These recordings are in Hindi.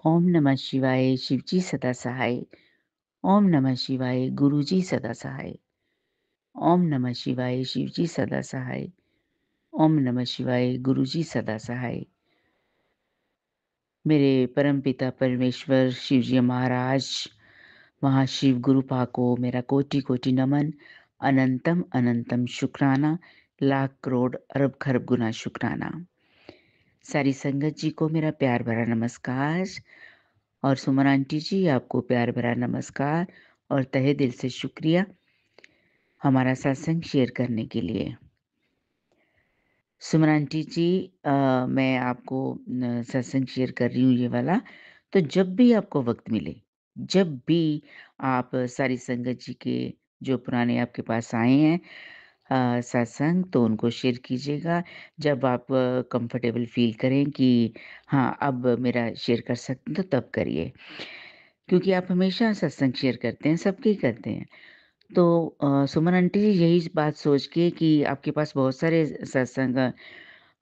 ओम नमः शिवाय शिवजी सदा सहाय। ओम नमः शिवाय गुरुजी सदा सहाय। ओम नमः शिवाय शिवजी सदा सहाय। ओम नमः शिवाय गुरुजी सदा सहाय। मेरे परमपिता परमेश्वर शिवजी महाराज महाशिव गुरुपा को मेरा कोटि कोटि नमन। अनंतम अनंतम शुक्राना। लाख करोड़ अरब खरब गुना शुक्राना। सारी संगत जी को मेरा प्यार भरा नमस्कार। और सुमन आंटी जी आपको प्यार भरा नमस्कार और तहे दिल से शुक्रिया हमारा सत्संग शेयर करने के लिए। सुमन आंटी जी, मैं आपको सत्संग शेयर कर रही हूँ ये वाला। तो जब भी आपको वक़्त मिले, जब भी आप सारी संगत जी के जो पुराने आपके पास आए हैं सत्संग, तो उनको शेयर कीजिएगा। जब आप कंफर्टेबल फ़ील करें कि हाँ, अब मेरा शेयर कर सकते हैं तो तब करिए। क्योंकि आप हमेशा सत्संग शेयर करते हैं, सबके ही करते हैं। तो सुमन आंटी जी यही बात सोच के कि आपके पास बहुत सारे सत्संग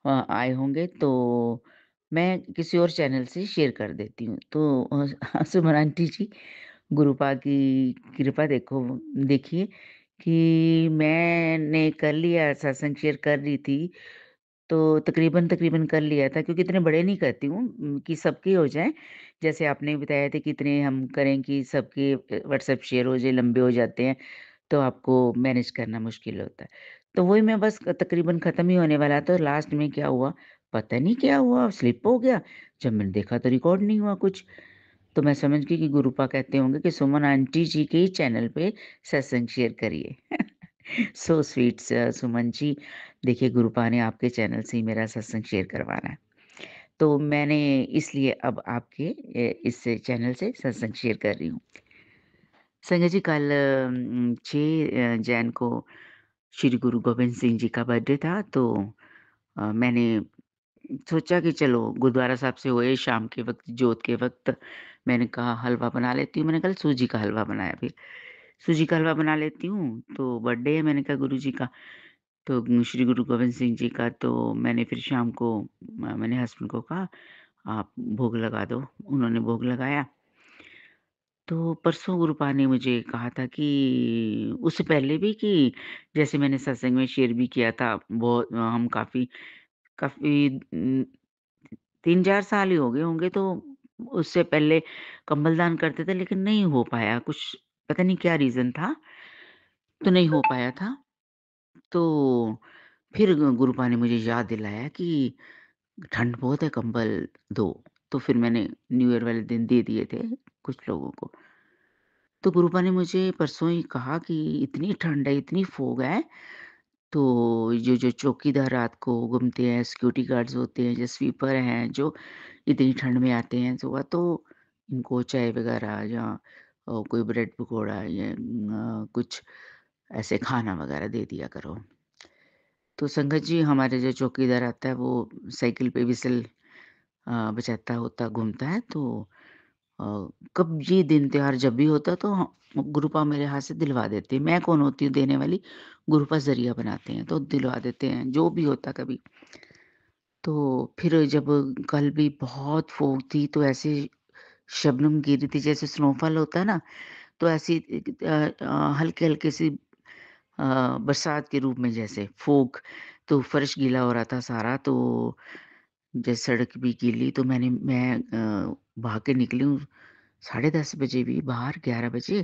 आए होंगे, तो मैं किसी और चैनल से शेयर कर देती हूँ। तो सुमन आंटी जी, गुरुपा की कृपा देखिए कि मैंने कर लिया, सत्संग शेयर कर रही थी, तो तकरीबन कर लिया था, क्योंकि इतने बड़े नहीं करती हूँ कि सबके हो जाएँ। जैसे आपने बताया था कि इतने हम करें कि सबके व्हाट्सएप शेयर हो जाए, लंबे हो जाते हैं, तो आपको मैनेज करना मुश्किल होता है। तो वही मैं बस तकरीबन ख़त्म ही होने वाला था, लास्ट में क्या हुआ, पता नहीं क्या हुआ, स्लिप हो गया। जब मैंने देखा तो रिकॉर्ड नहीं हुआ कुछ। तो मैं समझ गई कि गुरुपा कहते होंगे कि सुमन आंटी जी के ही चैनल पे सत्संग शेयर करिए। So sweet Suman ji. देखिए, गुरुपा ने आपके चैनल से ही मेरा सत्संग शेयर करवाना है। तो मैंने इसलिए अब आपके इस चैनल से सत्संग शेयर कर रही हूँ। संगत जी, कल 6 जैन को श्री गुरु गोबिंद सिंह जी का बर्थडे था, तो मैंने सोचा कि चलो गुरुद्वारा साहब से होए शाम के वक़्त, जोत के वक़्त, मैंने कहा हलवा बना लेती हूँ। मैंने कल सूजी का हलवा बनाया फिर। सूजी का हलवा बना लेती हूँ, तो बर्थडे है मैंने कहा गुरु जी का, तो श्री गुरु गोबिंद सिंह जी का, तो मैंने फिर शाम को मैंने हस्बैंड को कहा आप भोग लगा दो। उन्होंने भोग लगाया। तो परसों गुरुपा ने मुझे कहा था कि उससे पहले भी कि जैसे मैंने सत्संग में शेयर भी किया था, बहुत हम काफ़ी काफ़ी 3-4 साल ही हो गए होंगे, तो उससे पहले कंबल दान करते थे, लेकिन नहीं हो पाया, कुछ पता नहीं क्या रीज़न था, तो नहीं हो पाया था। तो फिर गुरुपा ने मुझे याद दिलाया कि ठंड बहुत है, कंबल दो। तो फिर मैंने न्यू ईयर वाले दिन दे दिए थे कुछ लोगों को। तो गुरुपा ने मुझे परसों ही कहा कि इतनी ठंड है, इतनी फ़ोग है, तो जो जो चौकीदार रात को घूमते हैं, सिक्योरिटी गार्ड्स होते हैं, जो स्वीपर हैं, जो इतनी ठंड में आते हैं सुबह, तो इनको चाय वग़ैरह या कोई ब्रेड पकौड़ा या कुछ ऐसे खाना वग़ैरह दे दिया करो। तो संगत जी, हमारे जो चौकीदार आता है वो साइकिल पे व्हिसल बजाता होता घूमता है, तो अ, कब ये दिन त्योहार जब भी होता है तो गुरुपा मेरे हाथ से दिलवा देते हैं। मैं कौन होती हूँ देने वाली, गुरुपा ज़रिया बनाते हैं, तो दिलवा देते हैं, जो भी होता कभी। तो फिर जब कल भी बहुत फ़ोग थी, तो ऐसे शबनम गिर रही थी, जैसे स्नोफॉल होता है ना, तो ऐसी हल्के-हल्के सी बरसात के रूप में जैसे फ़ोग, तो फर्श गीला हो रहा था सारा, तो जैसे सड़क भी गीली, तो मैं भाग के निकली हूँ 10:30 बजे भी बाहर, 11 बजे,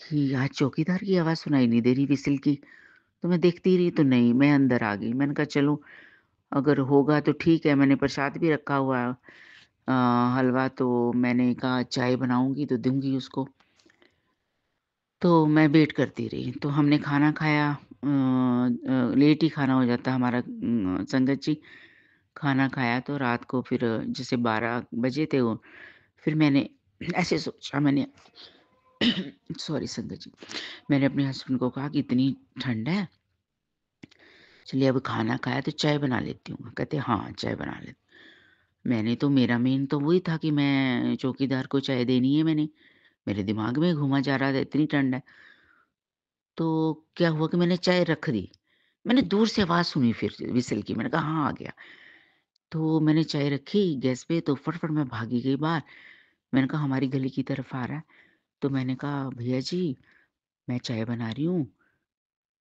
कि आज चौकीदार की आवाज़ सुनाई नहीं दे रही व्हिसल की। तो मैं देखती रही, तो नहीं, मैं अंदर आ गई। मैंने कहा चलो अगर होगा तो ठीक है, मैंने प्रसाद भी रखा हुआ है हलवा, तो मैंने कहा चाय बनाऊँगी तो दूँगी उसको। तो मैं वेट करती रही, तो हमने खाना खाया, लेट ही खाना हो जाता है हमारा संगत जी। खाना खाया तो रात को फिर जैसे 12 बजे थे वो, फिर मैंने ऐसे सोचा, मैंने सॉरी संगत जी, मैंने अपने हस्बैंड को कहा कि इतनी ठंड है, चलिए अब खाना खाया तो चाय बना लेती हूँ। कहते हाँ, चाय बना ले। मैंने तो मेरा मेन तो वही था कि मैं चौकीदार को चाय देनी है मैंने, मेरे दिमाग में घूमा जा रहा था इतनी ठंड है। तो क्या हुआ कि मैंने चाय रख दी। मैंने दूर से आवाज़ सुनी फिर व्हिसल की, मैंने कहा हाँ, आ गया। तो मैंने चाय रखी गैस पे तो फटाफट मैं भागी गई बाहर। मैंने कहा हमारी गली की तरफ आ रहा है। तो मैंने कहा भैया जी मैं चाय बना रही हूँ,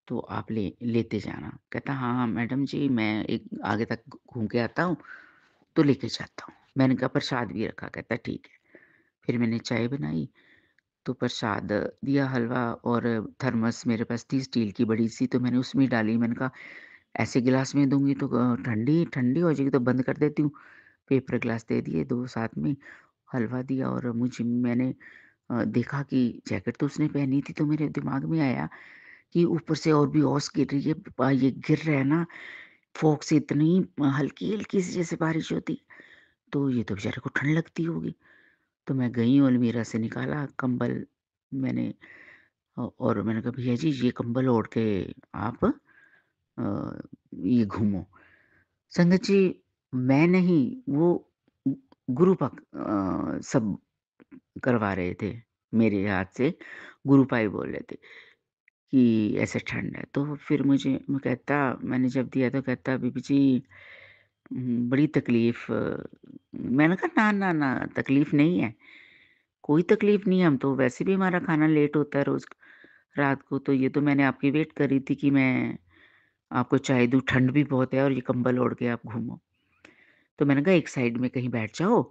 तो आप लेते जाना। कहता हाँ, हाँ मैडम जी मैं एक आगे तक घूम के आता हूँ, तो लेके जाता हूँ। मैंने कहा प्रसाद भी रखा? कहता ठीक है। फिर मैंने चाय बनाई, तो प्रसाद दिया हलवा और थर्मस मेरे पास थी स्टील की बड़ी-सी, तो मैंने उसमें डाली। मैंने कहा ऐसे गिलास में दूँगी तो ठंडी ठंडी हो जाएगी, तो बंद कर देती हूँ। पेपर ग्लास दे दिए 2 साथ में, हलवा दिया और मैंने देखा कि जैकेट तो उसने पहनी थी, तो मेरे दिमाग में आया कि ऊपर से और भी ओस गिर रही है। ये गिर रहा है ना, फॉग से इतनी हल्की-हल्की सी जैसे बारिश होती, तो ये तो बेचारे को ठंड लगती होगी। तो मैं गई और अलमीरा से निकाला कंबल मैंने और मैंने कहा भैया जी ये कंबल ओढ़ के आप ये घूमो। संगत जी मैं नहीं वो गु सब करवा रहे थे मेरे हाथ से, गुरुपा ही बोल रहे थे कि ऐसे ठंड है। तो फिर मैंने जब दिया तो कहता बीबी जी बड़ी तकलीफ़। मैंने कहा ना, ना, ना तकलीफ़ नहीं है, कोई तकलीफ़ नहीं है, हम तो वैसे भी हमारा खाना लेट होता है रोज़ रात को, तो ये तो मैंने आपकी वेट करी थी कि मैं आपको चाय दूँ, ठंड भी बहुत है और ये कंबल ओढ़ के आप घूमो। तो मैंने कहा एक साइड में कहीं बैठ जाओ,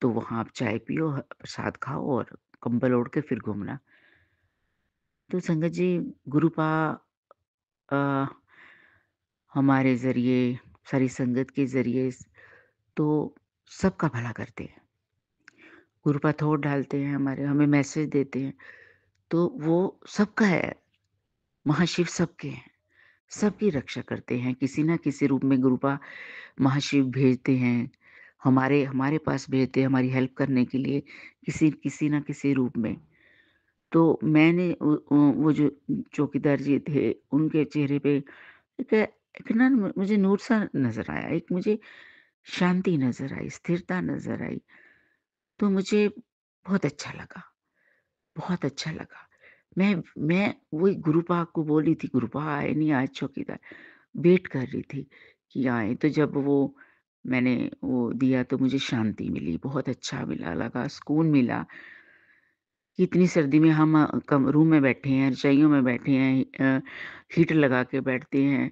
तो वहाँ आप चाय पियो, प्रसाद खाओ और कंबल ओढ़ के फिर घूमना। तो संगत जी गुरुपा अ, हमारे ज़रिए, सारी संगत के ज़रिए तो सबका भला करते हैं। गुरुपा थोड़ डालते हैं हमें मैसेज देते हैं, तो वो सबका है, महाशिव सबके हैं, सबकी रक्षा करते हैं। किसी न किसी रूप में गुरुपा महाशिव भेजते हैं, हमारे हमारे पास भेजते हैं हमारी हेल्प करने के लिए किसी किसी न किसी रूप में। तो मैंने वो जो चौकीदार जी थे, उनके चेहरे पे एक एक ना मुझे नूर सा नज़र आया, एक मुझे शांति नज़र आई, स्थिरता नज़र आई, तो मुझे बहुत अच्छा लगा, बहुत अच्छा लगा। मैं वही गुरुपा को बोली थी, गुरुपा आए नहीं आज चौकीदार, वेट कर रही थी कि आएँ, तो जब वो मैंने वो दिया तो मुझे शांति मिली, बहुत अच्छा लगा, सुकून मिला कि इतनी सर्दी में हम कम रूम में बैठे हैं, रज़ाइयों में बैठे हैं, हीटर लगा के बैठते हैं,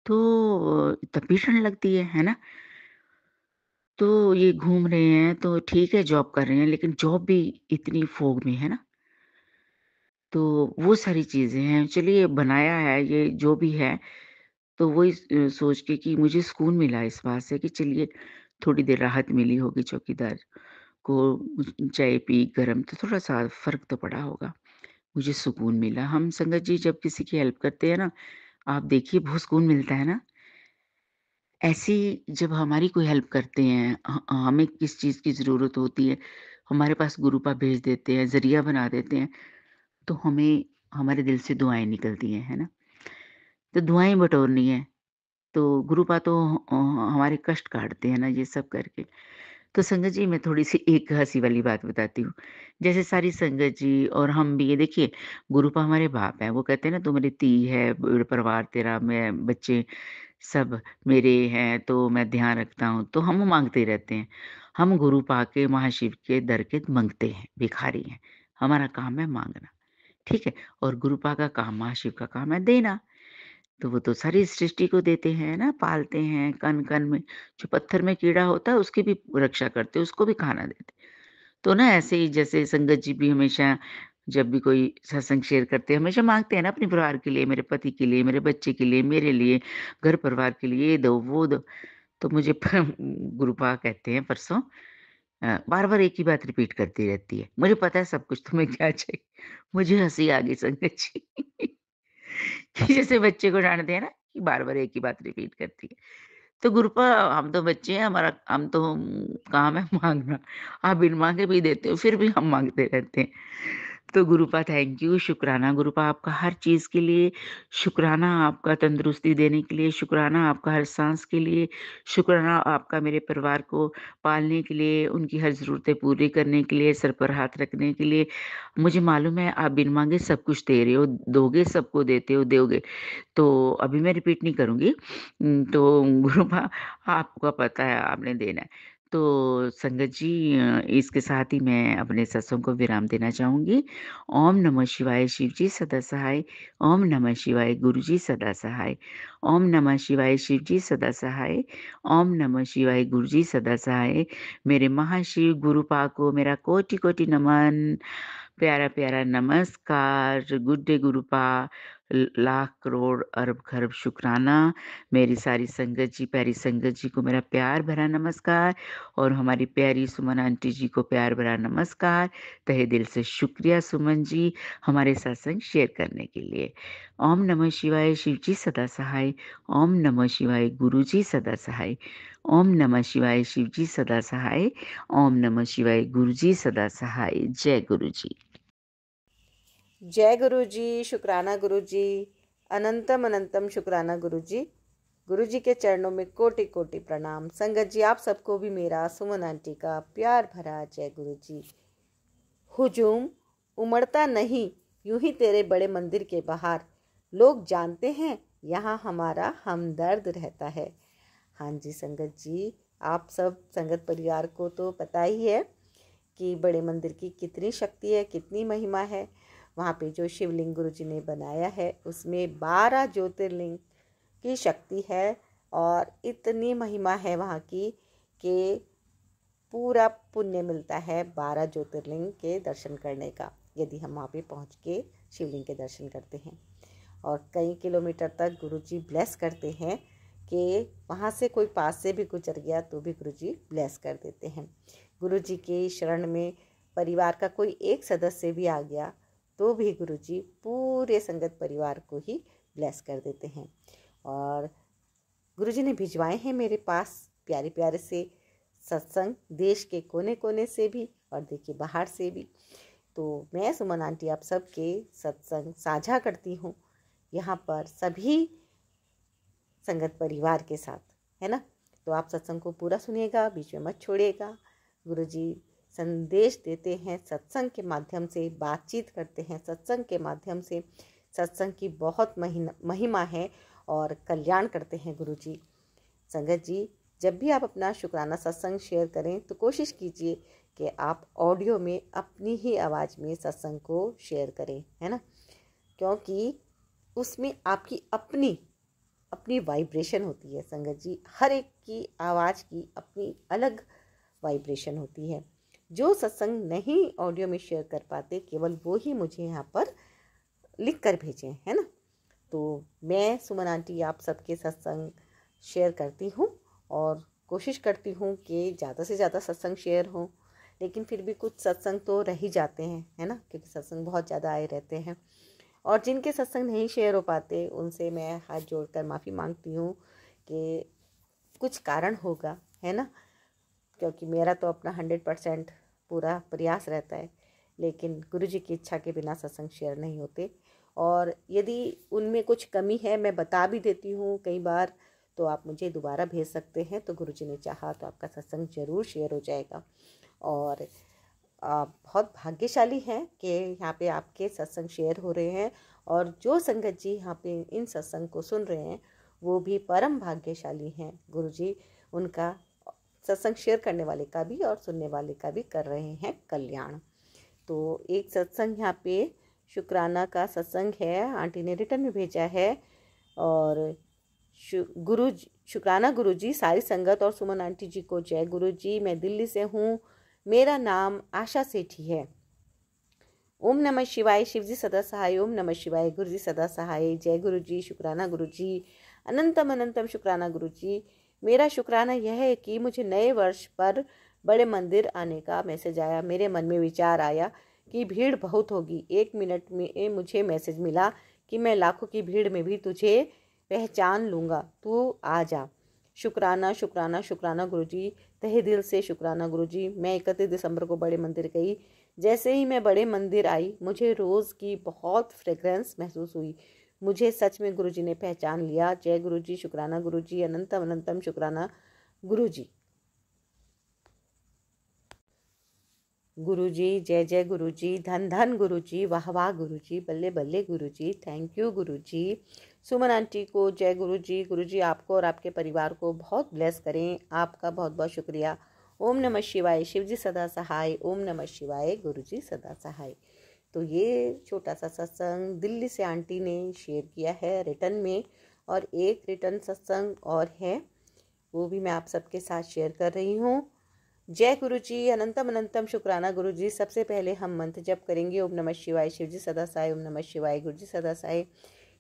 तो तब भी ठंड लगती है ना? तो ये घूम रहे हैं तो ठीक है जॉब कर रहे हैं, लेकिन जॉब भी इतनी फ़ोग में है ना? तो वो सारी चीज़ें हैं। चलिए बनाया है ये जो भी है, तो वही सोच के कि मुझे सुकून मिला इस बात से कि चलिए थोड़ी देर राहत मिली होगी चौकीदार को चाय पी गरम तो थोड़ा-सा फ़र्क तो पड़ा होगा। मुझे सुकून मिला। हम संगत जी जब किसी की हेल्प करते हैं ना, आप देखिए बहुत सुकून मिलता है ना? ऐसे ही जब हमारी कोई हेल्प करते हैं, हमें किस चीज़ की ज़रूरत होती है, हमारे पास गुरुपा भेज देते हैं, ज़रिया बना देते हैं, तो हमें हमारे दिल से दुआएँ निकलती हैं, है ना? तो दुआएँ बटोरनी है, तो गुरुपा तो हमारे कष्ट काटते हैं ना ये सब करके। तो संगत जी मैं थोड़ी-सी एक हँसी वाली बात बताती हूँ। जैसे सारी संगत जी और हम भी ये देखिए गुरुपा हमारे बाप हैं, वो कहते हैं ना तू मेरी धी है, परिवार तेरा, मैं बच्चे सब मेरे हैं तो मैं ध्यान रखता हूँ, तो हम माँगते रहते हैं। हम गुरु पाके महाशिव के दर के माँगते हैं, भिखारी हैं। हमारा काम है माँगना, ठीक है? और गुरुपा का काम महाशिव का काम है देना। तो वो तो सारी सृष्टि को देते हैं ना, पालते हैं कण-कण में। जो पत्थर में कीड़ा होता है उसकी भी रक्षा करते हैं, उसको भी खाना देते हैं। तो ना ऐसे ही जैसे संगत जी भी हमेशा जब भी कोई सत्संग शेयर करते हैं, हमेशा माँगते हैं ना अपने परिवार के लिए, मेरे पति के लिए, मेरे बच्चे के लिए, मेरे लिए, घर परिवार के लिए, ये दो, वो दो। तो मुझे गुरुपा कहते हैं परसों बार-बार एक ही बात रिपीट करती रहती है। मुझे पता है सब कुछ तुम्हें क्या चाहिए। मुझे हँसी आ गई संगत जी कि जैसे बच्चे को डाँटते हैं ना कि बार-बार एक ही बात रिपीट करती है। तो गुरुपा हम तो बच्चे हैं, हमारा हम तो काम है माँगना। आप बिन माँगे भी देते हो, फिर भी हम माँगते रहते हैं। तो गुरुपा थैंक यू, शुक्राना गुरुपा आपका हर चीज़ के लिए, शुक्राना आपका तंदुरुस्ती देने के लिए, शुक्राना आपका हर साँस के लिए, शुक्राना आपका मेरे परिवार को पालने के लिए, उनकी हर ज़रूरतें पूरी करने के लिए, सर पर हाथ रखने के लिए। मुझे मालूम है आप बिन माँगे सब कुछ दे रहे हो, दोगे सबको देते हो, दोगे। तो अभी मैं रिपीट नहीं करूँगी। तो गुरुपा आपको पता है आपने देना है। तो संगत जी इसके साथ ही मैं अपने सत्संग को विराम देना चाहूँगी। ओम नमः शिवाय शिव जी सदा सहाय, ओम नमः शिवाय गुरु जी सदा सहाय, ओम नमः शिवाय शिव जी सदा सहाय, ओम नमः शिवाय गुरु जी सदा सहाय। मेरे महाशिव गुरुपा को मेरा कोटि-कोटि नमन, प्यारा-प्यारा नमस्कार, गुड डे गुरुपा, लाख करोड़ अरब खरब शुक्राना। मेरी सारी संगत जी, प्यारी संगत जी को मेरा प्यार भरा नमस्कार और हमारी प्यारी सुमन आंटी जी को प्यार भरा नमस्कार। तहे दिल से शुक्रिया सुमन जी, हमारे सत्संग शेयर करने के लिए। ओम नमः शिवाय शिव जी सदा सहाय, ओम नमः शिवाय गुरु जी सदा सहाय, ओम नमः शिवाय शिव जी सदा सहाय, ओम नमः शिवाय गुरु जी सदा सहाय। जय गुरु जी। जय गुरु जी, शुक्राना गुरु जी, अनंतम अनंतम शुक्राना गुरु जी। गुरु जी के चरणों में कोटि कोटि प्रणाम। संगत जी आप सबको भी मेरा सुमन आंटी का प्यार भरा जय गुरु जी। हुजूम उमड़ता नहीं यूं ही तेरे बड़े मंदिर के बाहर, लोग जानते हैं यहाँ हमारा हमदर्द रहता है। हाँ जी संगत जी, आप सब संगत परिवार को तो पता ही है कि बड़े मंदिर की कितनी शक्ति है, कितनी महिमा है। वहाँ पे जो शिवलिंग गुरु जी ने बनाया है उसमें 12 ज्योतिर्लिंग की शक्ति है और इतनी महिमा है वहाँ की कि पूरा पुण्य मिलता है 12 ज्योतिर्लिंग के दर्शन करने का, यदि हम वहाँ पे पहुँच के शिवलिंग के दर्शन करते हैं। और कई किलोमीटर तक गुरु जी ब्लेस करते हैं कि वहाँ से कोई पास से भी गुजर गया तो भी गुरु जी ब्लेस कर देते हैं। गुरु जी के शरण में परिवार का कोई एक सदस्य भी आ गया तो भी गुरु जी पूरे संगत परिवार को ही ब्लेस कर देते हैं। और गुरु जी ने भिजवाए हैं मेरे पास प्यारे प्यारे से सत्संग, देश के कोने कोने से भी और देखिए बाहर से भी। तो मैं सुमन आंटी आप सबके सत्संग साझा करती हूँ यहाँ पर सभी संगत परिवार के साथ, है ना। तो आप सत्संग को पूरा सुनिएगा, बीच में मत छोड़िएगा। गुरु जी संदेश देते हैं सत्संग के माध्यम से, बातचीत करते हैं सत्संग के माध्यम से। सत्संग की बहुत महिमा है और कल्याण करते हैं गुरु जी। संगत जी जब भी आप अपना शुक्राना सत्संग शेयर करें तो कोशिश कीजिए कि आप ऑडियो में अपनी ही आवाज़ में सत्संग को शेयर करें, है ना, क्योंकि उसमें आपकी अपनी वाइब्रेशन होती है। संगत जी हर एक की आवाज़ की अपनी अलग वाइब्रेशन होती है। जो सत्संग नहीं ऑडियो में शेयर कर पाते केवल वो ही मुझे यहाँ पर लिख कर भेजें, है ना। तो मैं सुमन आंटी आप सबके सत्संग शेयर करती हूँ और कोशिश करती हूँ कि ज़्यादा से ज़्यादा सत्संग शेयर हों, लेकिन फिर भी कुछ सत्संग तो रह ही जाते हैं, है ना, क्योंकि सत्संग बहुत ज़्यादा आए रहते हैं। और जिनके सत्संग नहीं शेयर हो पाते उनसे मैं हाथ जोड़कर माफ़ी मांगती हूँ कि कुछ कारण होगा, है ना, क्योंकि मेरा तो अपना 100% पूरा प्रयास रहता है, लेकिन गुरु जी की इच्छा के बिना सत्संग शेयर नहीं होते। और यदि उनमें कुछ कमी है मैं बता भी देती हूँ कई बार, तो आप मुझे दोबारा भेज सकते हैं, तो गुरु जी ने चाहा तो आपका सत्संग ज़रूर शेयर हो जाएगा। और आप बहुत भाग्यशाली हैं कि यहाँ पे आपके सत्संग शेयर हो रहे हैं और जो संगत जी यहाँ पे इन सत्संग को सुन रहे हैं वो भी परम भाग्यशाली हैं। गुरु जी उनका सत्संग शेयर करने वाले का भी और सुनने वाले का भी कर रहे हैं कल्याण। तो एक सत्संग यहाँ पे शुक्राना का सत्संग है, आंटी ने रिटर्न में भेजा है। और शुक्राना गुरु जी, सारी संगत और सुमन आंटी जी को जय गुरु जी। मैं दिल्ली से हूँ, मेरा नाम आशा सेठी है। ओम नमः शिवाय शिव जी सदा सहाय, ओम नमः शिवाय गुरु जी सदा सहाय। जय गुरु जी, शुक्राना गुरु जी, अनंतम अनंतम शुक्राना गुरु जी। मेरा शुक्राना यह है कि मुझे नए वर्ष पर बड़े मंदिर आने का मैसेज आया। मेरे मन में विचार आया कि भीड़ बहुत होगी। 1 मिनट में मुझे मैसेज मिला कि मैं लाखों की भीड़ में भी तुझे पहचान लूँगा, तू आ जा। शुक्राना शुक्राना शुक्राना गुरु जी, तहे दिल से शुक्राना गुरुजी। मैं 31 दिसंबर को बड़े मंदिर गई। जैसे ही मैं बड़े मंदिर आई, मुझे रोज़ की बहुत फ्रेग्रेंस महसूस हुई। मुझे सच में गुरुजी ने पहचान लिया। जय गुरुजी, शुक्राना गुरुजी, अनंतम अनंतम शुक्राना गुरुजी। गुरुजी, जय जय गुरुजी, धन धन गुरुजी, वाह वाह गुरुजी, बल्ले बल्ले Guruji, thank you Guruji. Suman aunty को जय गुरुजी। गुरुजी आपको और आपके परिवार को बहुत ब्लेस करें। आपका बहुत बहुत शुक्रिया। ओम नमः शिवाय, शिवजी सदा सहाय। ओम नमः शिवाय, गुरुजी सदा सहाय। तो ये छोटा सा सत्संग दिल्ली से आंटी ने शेयर किया है रिटर्न में, और एक रिटर्न सत्संग और है, वो भी मैं आप सबके साथ शेयर कर रही हूँ। जय गुरुजी, अनंतम अनंतम शुक्राना गुरुजी। सबसे पहले हम मंत्र जप करेंगे, ओम नमः शिवाय, शिवजी सदा साई, ओम नमः शिवाय, गुरुजी सदा साई।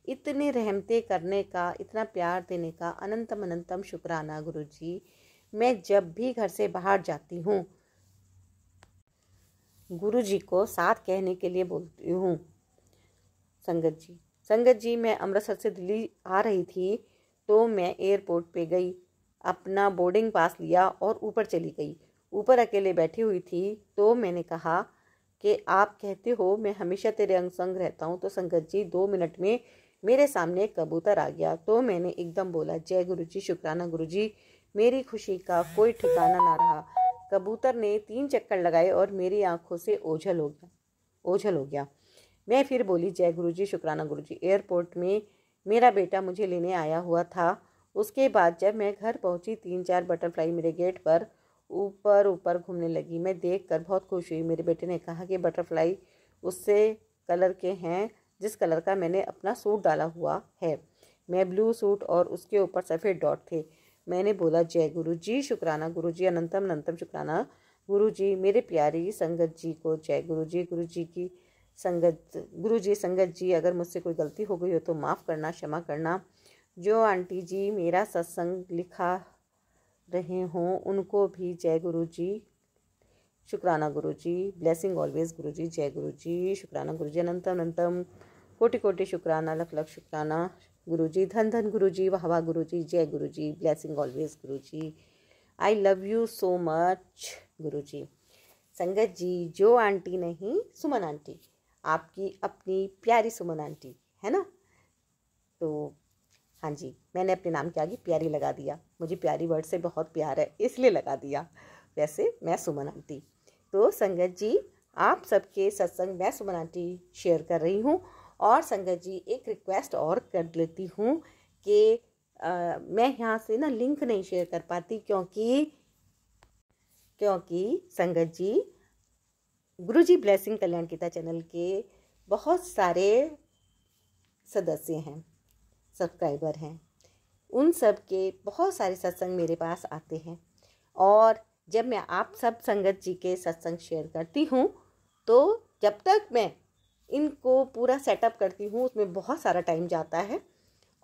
इतने रहमते करने का, इतना प्यार देने का अनंतम अनंतम शुक्राना गुरुजी। मैं जब भी घर से बाहर जाती हूँ, गुरुजी को साथ कहने के लिए बोलती हूँ। संगत जी, मैं अमृतसर से दिल्ली आ रही थी, तो मैं एयरपोर्ट पे गई, अपना बोर्डिंग पास लिया और ऊपर चली गई। ऊपर अकेले बैठी हुई थी, तो मैंने कहा कि आप कहते हो मैं हमेशा तेरे अंग संग रहता हूँ। तो संगत जी 2 मिनट में मेरे सामने एक कबूतर आ गया। तो मैंने एकदम बोला, जय गुरुजी, शुक्राना गुरुजी। मेरी खुशी का कोई ठिकाना ना रहा। कबूतर ने 3 चक्कर लगाए और मेरी आंखों से ओझल हो गया। मैं फिर बोली, जय गुरुजी, शुक्राना गुरुजी। एयरपोर्ट में मेरा बेटा मुझे लेने आया हुआ था। उसके बाद जब मैं घर पहुंची, 3-4 बटरफ्लाई मेरे गेट पर ऊपर ऊपर घूमने लगी। मैं देखकर बहुत खुश हुई। मेरे बेटे ने कहा कि बटरफ्लाई उससे कलर के हैं जिस कलर का मैंने अपना सूट डाला हुआ है। मैं ब्लू सूट और उसके ऊपर सफ़ेद डॉट थे। मैंने बोला, जय गुरुजी, शुक्राना गुरुजी, अनंतम अनंतम शुक्राना गुरुजी। मेरे प्यारी संगत जी को जय गुरुजी। गुरुजी की संगत जी, अगर मुझसे कोई गलती हो गई हो तो माफ़ करना, क्षमा करना। जो आंटी जी मेरा सत्संग लिखा रहे हों, उनको भी जय गुरुजी, शुक्राना गुरुजी, ब्लेसिंग ऑलवेज गुरुजी, जय गुरुजी, शुक्राना गुरुजी, अनंतम अनंतम कोटि कोटि शुक्राना, लख लख शुक्राना गुरुजी, धन धन गुरुजी, वाह वाह गुरुजी, जय Guruji, blessing always Guruji, I love you so much Guruji. संगत जी, जो आंटी नहीं, सुमन आंटी, आपकी अपनी प्यारी सुमन आंटी है ना। तो हाँ जी, मैंने अपने नाम के आगे प्यारी लगा दिया। मुझे प्यारी वर्ड से बहुत प्यार है, इसलिए लगा दिया। वैसे मैं सुमन आंटी। तो संगत जी, आप सबके सत्संग मैं सुमन आंटी शेयर कर रही हूँ। और संगत जी, एक रिक्वेस्ट और कर लेती हूँ कि मैं यहाँ से ना लिंक नहीं शेयर कर पाती, क्योंकि संगत जी, गुरुजी ब्लेसिंग कल्याण गीता चैनल के बहुत सारे सदस्य हैं, सब्सक्राइबर हैं। उन सब के बहुत सारे सत्संग मेरे पास आते हैं, और जब मैं आप सब संगत जी के सत्संग शेयर करती हूँ, तो जब तक मैं इनको पूरा सेटअप करती हूँ उसमें बहुत सारा टाइम जाता है,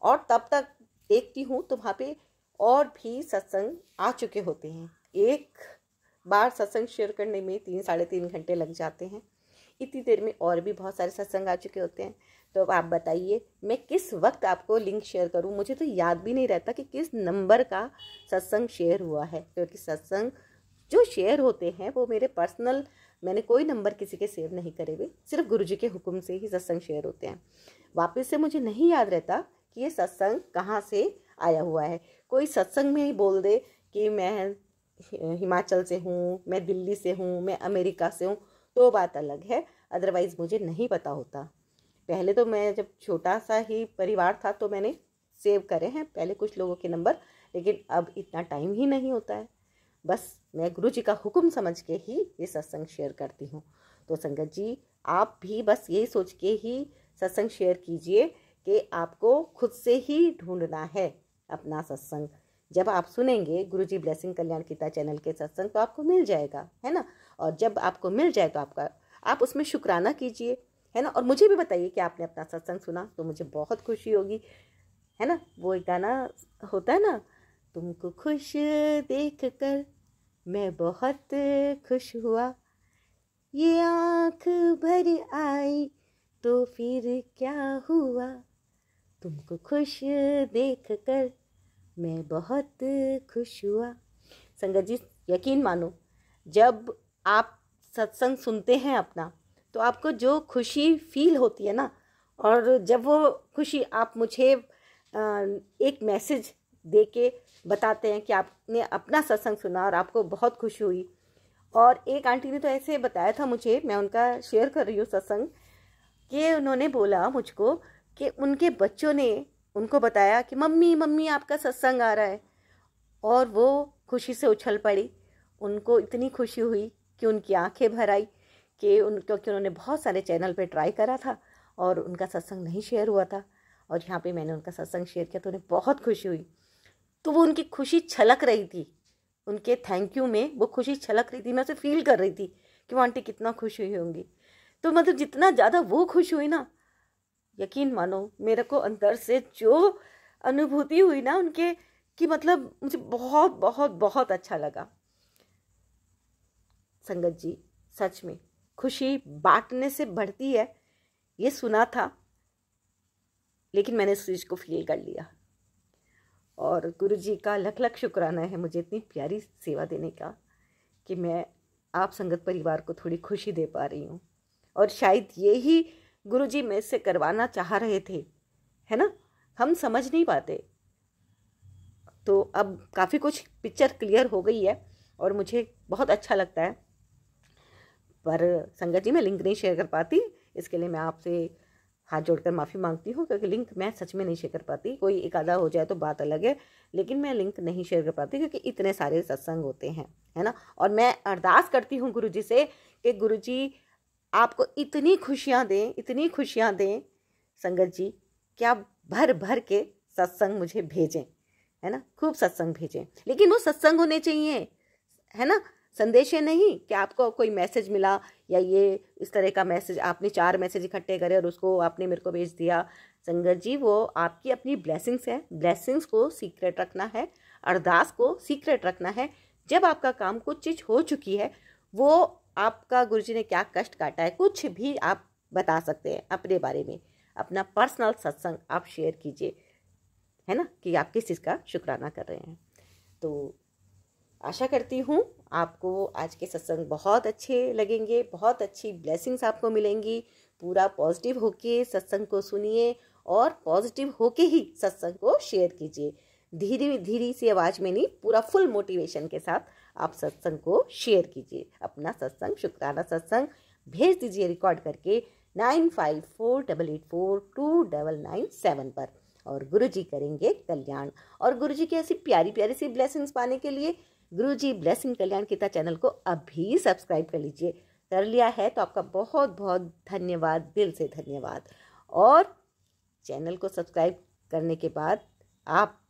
और तब तक देखती हूँ तो वहाँ पे और भी सत्संग आ चुके होते हैं। एक बार सत्संग शेयर करने में 3-3.5 घंटे लग जाते हैं। इतनी देर में और भी बहुत सारे सत्संग आ चुके होते हैं। तो अब आप बताइए मैं किस वक्त आपको लिंक शेयर करूं। मुझे तो याद भी नहीं रहता कि किस नंबर का सत्संग शेयर हुआ है, क्योंकि सत्संग जो शेयर होते हैं वो मेरे पर्सनल, मैंने कोई नंबर किसी के सेव नहीं करे हुए, सिर्फ गुरुजी के हुक्म से ही सत्संग शेयर होते हैं। वापस से मुझे नहीं याद रहता कि ये सत्संग कहाँ से आया हुआ है। कोई सत्संग में ही बोल दे कि मैं हिमाचल से हूँ, मैं दिल्ली से हूँ, मैं अमेरिका से हूँ, तो बात अलग है। अदरवाइज़ मुझे नहीं पता होता। पहले तो मैं जब छोटा सा ही परिवार था तो मैंने सेव करे हैं पहले कुछ लोगों के नंबर, लेकिन अब इतना टाइम ही नहीं होता है। बस मैं गुरुजी का हुक्म समझ के ही ये सत्संग शेयर करती हूँ। तो संगत जी, आप भी बस यही सोच के ही सत्संग शेयर कीजिए कि आपको खुद से ही ढूंढना है अपना सत्संग। जब आप सुनेंगे गुरुजी ब्लेसिंग कल्याण गीता चैनल के सत्संग तो आपको मिल जाएगा, है ना। और जब आपको मिल जाए तो आप उसमें शुक्राना कीजिए, है ना। और मुझे भी बताइए कि आपने अपना सत्संग सुना, तो मुझे बहुत खुशी होगी, है ना। वो एक गाना होता है ना, तुमको खुश देख कर मैं बहुत खुश हुआ, ये आँख भर आई तो फिर क्या हुआ, तुमको खुश देख कर मैं बहुत खुश हुआ। संगत जी, यकीन मानो, जब आप सत्संग सुनते हैं अपना, तो आपको जो खुशी फील होती है ना, और जब वो खुशी आप मुझे एक मैसेज दे के बताते हैं कि आपने अपना सत्संग सुना और आपको बहुत खुशी हुई। और एक आंटी ने तो ऐसे बताया था मुझे, मैं उनका शेयर कर रही हूँ सत्संग, कि उन्होंने बोला मुझको कि उनके बच्चों ने उनको बताया कि मम्मी मम्मी आपका सत्संग आ रहा है, और वो खुशी से उछल पड़ी। उनको इतनी खुशी हुई कि उनकी आंखें भर आई, क्योंकि उन्होंने बहुत सारे चैनल पे ट्राई करा था और उनका सत्संग नहीं शेयर हुआ था, और यहाँ पे मैंने उनका सत्संग शेयर किया तो उन्हें बहुत खुशी हुई। तो वो उनकी खुशी छलक रही थी, उनके थैंक यू में वो खुशी छलक रही थी। मैं उसे फील कर रही थी कि वो आंटी कितना खुश हुई होंगी। तो मतलब जितना ज़्यादा वो खुश हुई ना, यकीन मानो मेरे को अंदर से जो अनुभूति हुई ना उनके, कि मतलब मुझे बहुत बहुत बहुत अच्छा लगा। संगत जी, सच में खुशी बांटने से बढ़ती है, ये सुना था, लेकिन मैंने इस चीज़ को फील कर लिया। और गुरु जी का लख लख शुक्राना है मुझे इतनी प्यारी सेवा देने का, कि मैं आप संगत परिवार को थोड़ी खुशी दे पा रही हूँ। और शायद ये ही गुरु जी मेरे से करवाना चाह रहे थे, है ना। हम समझ नहीं पाते। तो अब काफ़ी कुछ पिक्चर क्लियर हो गई है और मुझे बहुत अच्छा लगता है। पर संगत जी, मैं लिंक नहीं शेयर कर पाती, इसके लिए मैं आपसे हाथ जोड़कर माफ़ी मांगती हूँ, क्योंकि लिंक मैं सच में नहीं शेयर कर पाती। कोई एक आधा हो जाए तो बात अलग है, लेकिन मैं लिंक नहीं शेयर कर पाती क्योंकि इतने सारे सत्संग होते हैं, है ना। और मैं अरदास करती हूँ गुरु जी से कि गुरु जी आपको इतनी खुशियाँ दें, इतनी खुशियाँ दें संगत जी, कि आप भर भर के सत्संग मुझे भेजें, है ना। खूब सत्संग भेजें, लेकिन वो सत्संग होने चाहिए, है ना। संदेश नहीं कि आपको कोई मैसेज मिला या ये इस तरह का मैसेज, आपने 4 मैसेज इकट्ठे करे और उसको आपने मेरे को भेज दिया। संगत जी, वो आपकी अपनी ब्लेसिंग्स है, ब्लेसिंग्स को सीक्रेट रखना है, अरदास को सीक्रेट रखना है। जब आपका काम कुछ चीज़ हो चुकी है, वो आपका गुरुजी ने क्या कष्ट काटा है, कुछ भी आप बता सकते हैं अपने बारे में, अपना पर्सनल सत्संग आप शेयर कीजिए, है ना, कि आप किस चीज़ का शुक्राना कर रहे हैं। तो आशा करती हूँ आपको आज के सत्संग बहुत अच्छे लगेंगे, बहुत अच्छी ब्लेसिंग्स आपको मिलेंगी। पूरा पॉजिटिव होके सत्संग को सुनिए और पॉजिटिव होके ही सत्संग को शेयर कीजिए। धीरे धीरे सी आवाज़ में नहीं, पूरा फुल मोटिवेशन के साथ आप सत्संग को शेयर कीजिए। अपना सत्संग, शुक्राना सत्संग भेज दीजिए रिकॉर्ड करके 9548842997 पर, और गुरुजी करेंगे कल्याण। और गुरुजी की ऐसी प्यारी प्यारी सी ब्लेसिंग्स पाने के लिए गुरुजी ब्लेसिंग कल्याण गीता चैनल को अभी सब्सक्राइब कर लीजिए। कर लिया है तो आपका बहुत बहुत धन्यवाद, दिल से धन्यवाद। और चैनल को सब्सक्राइब करने के बाद आप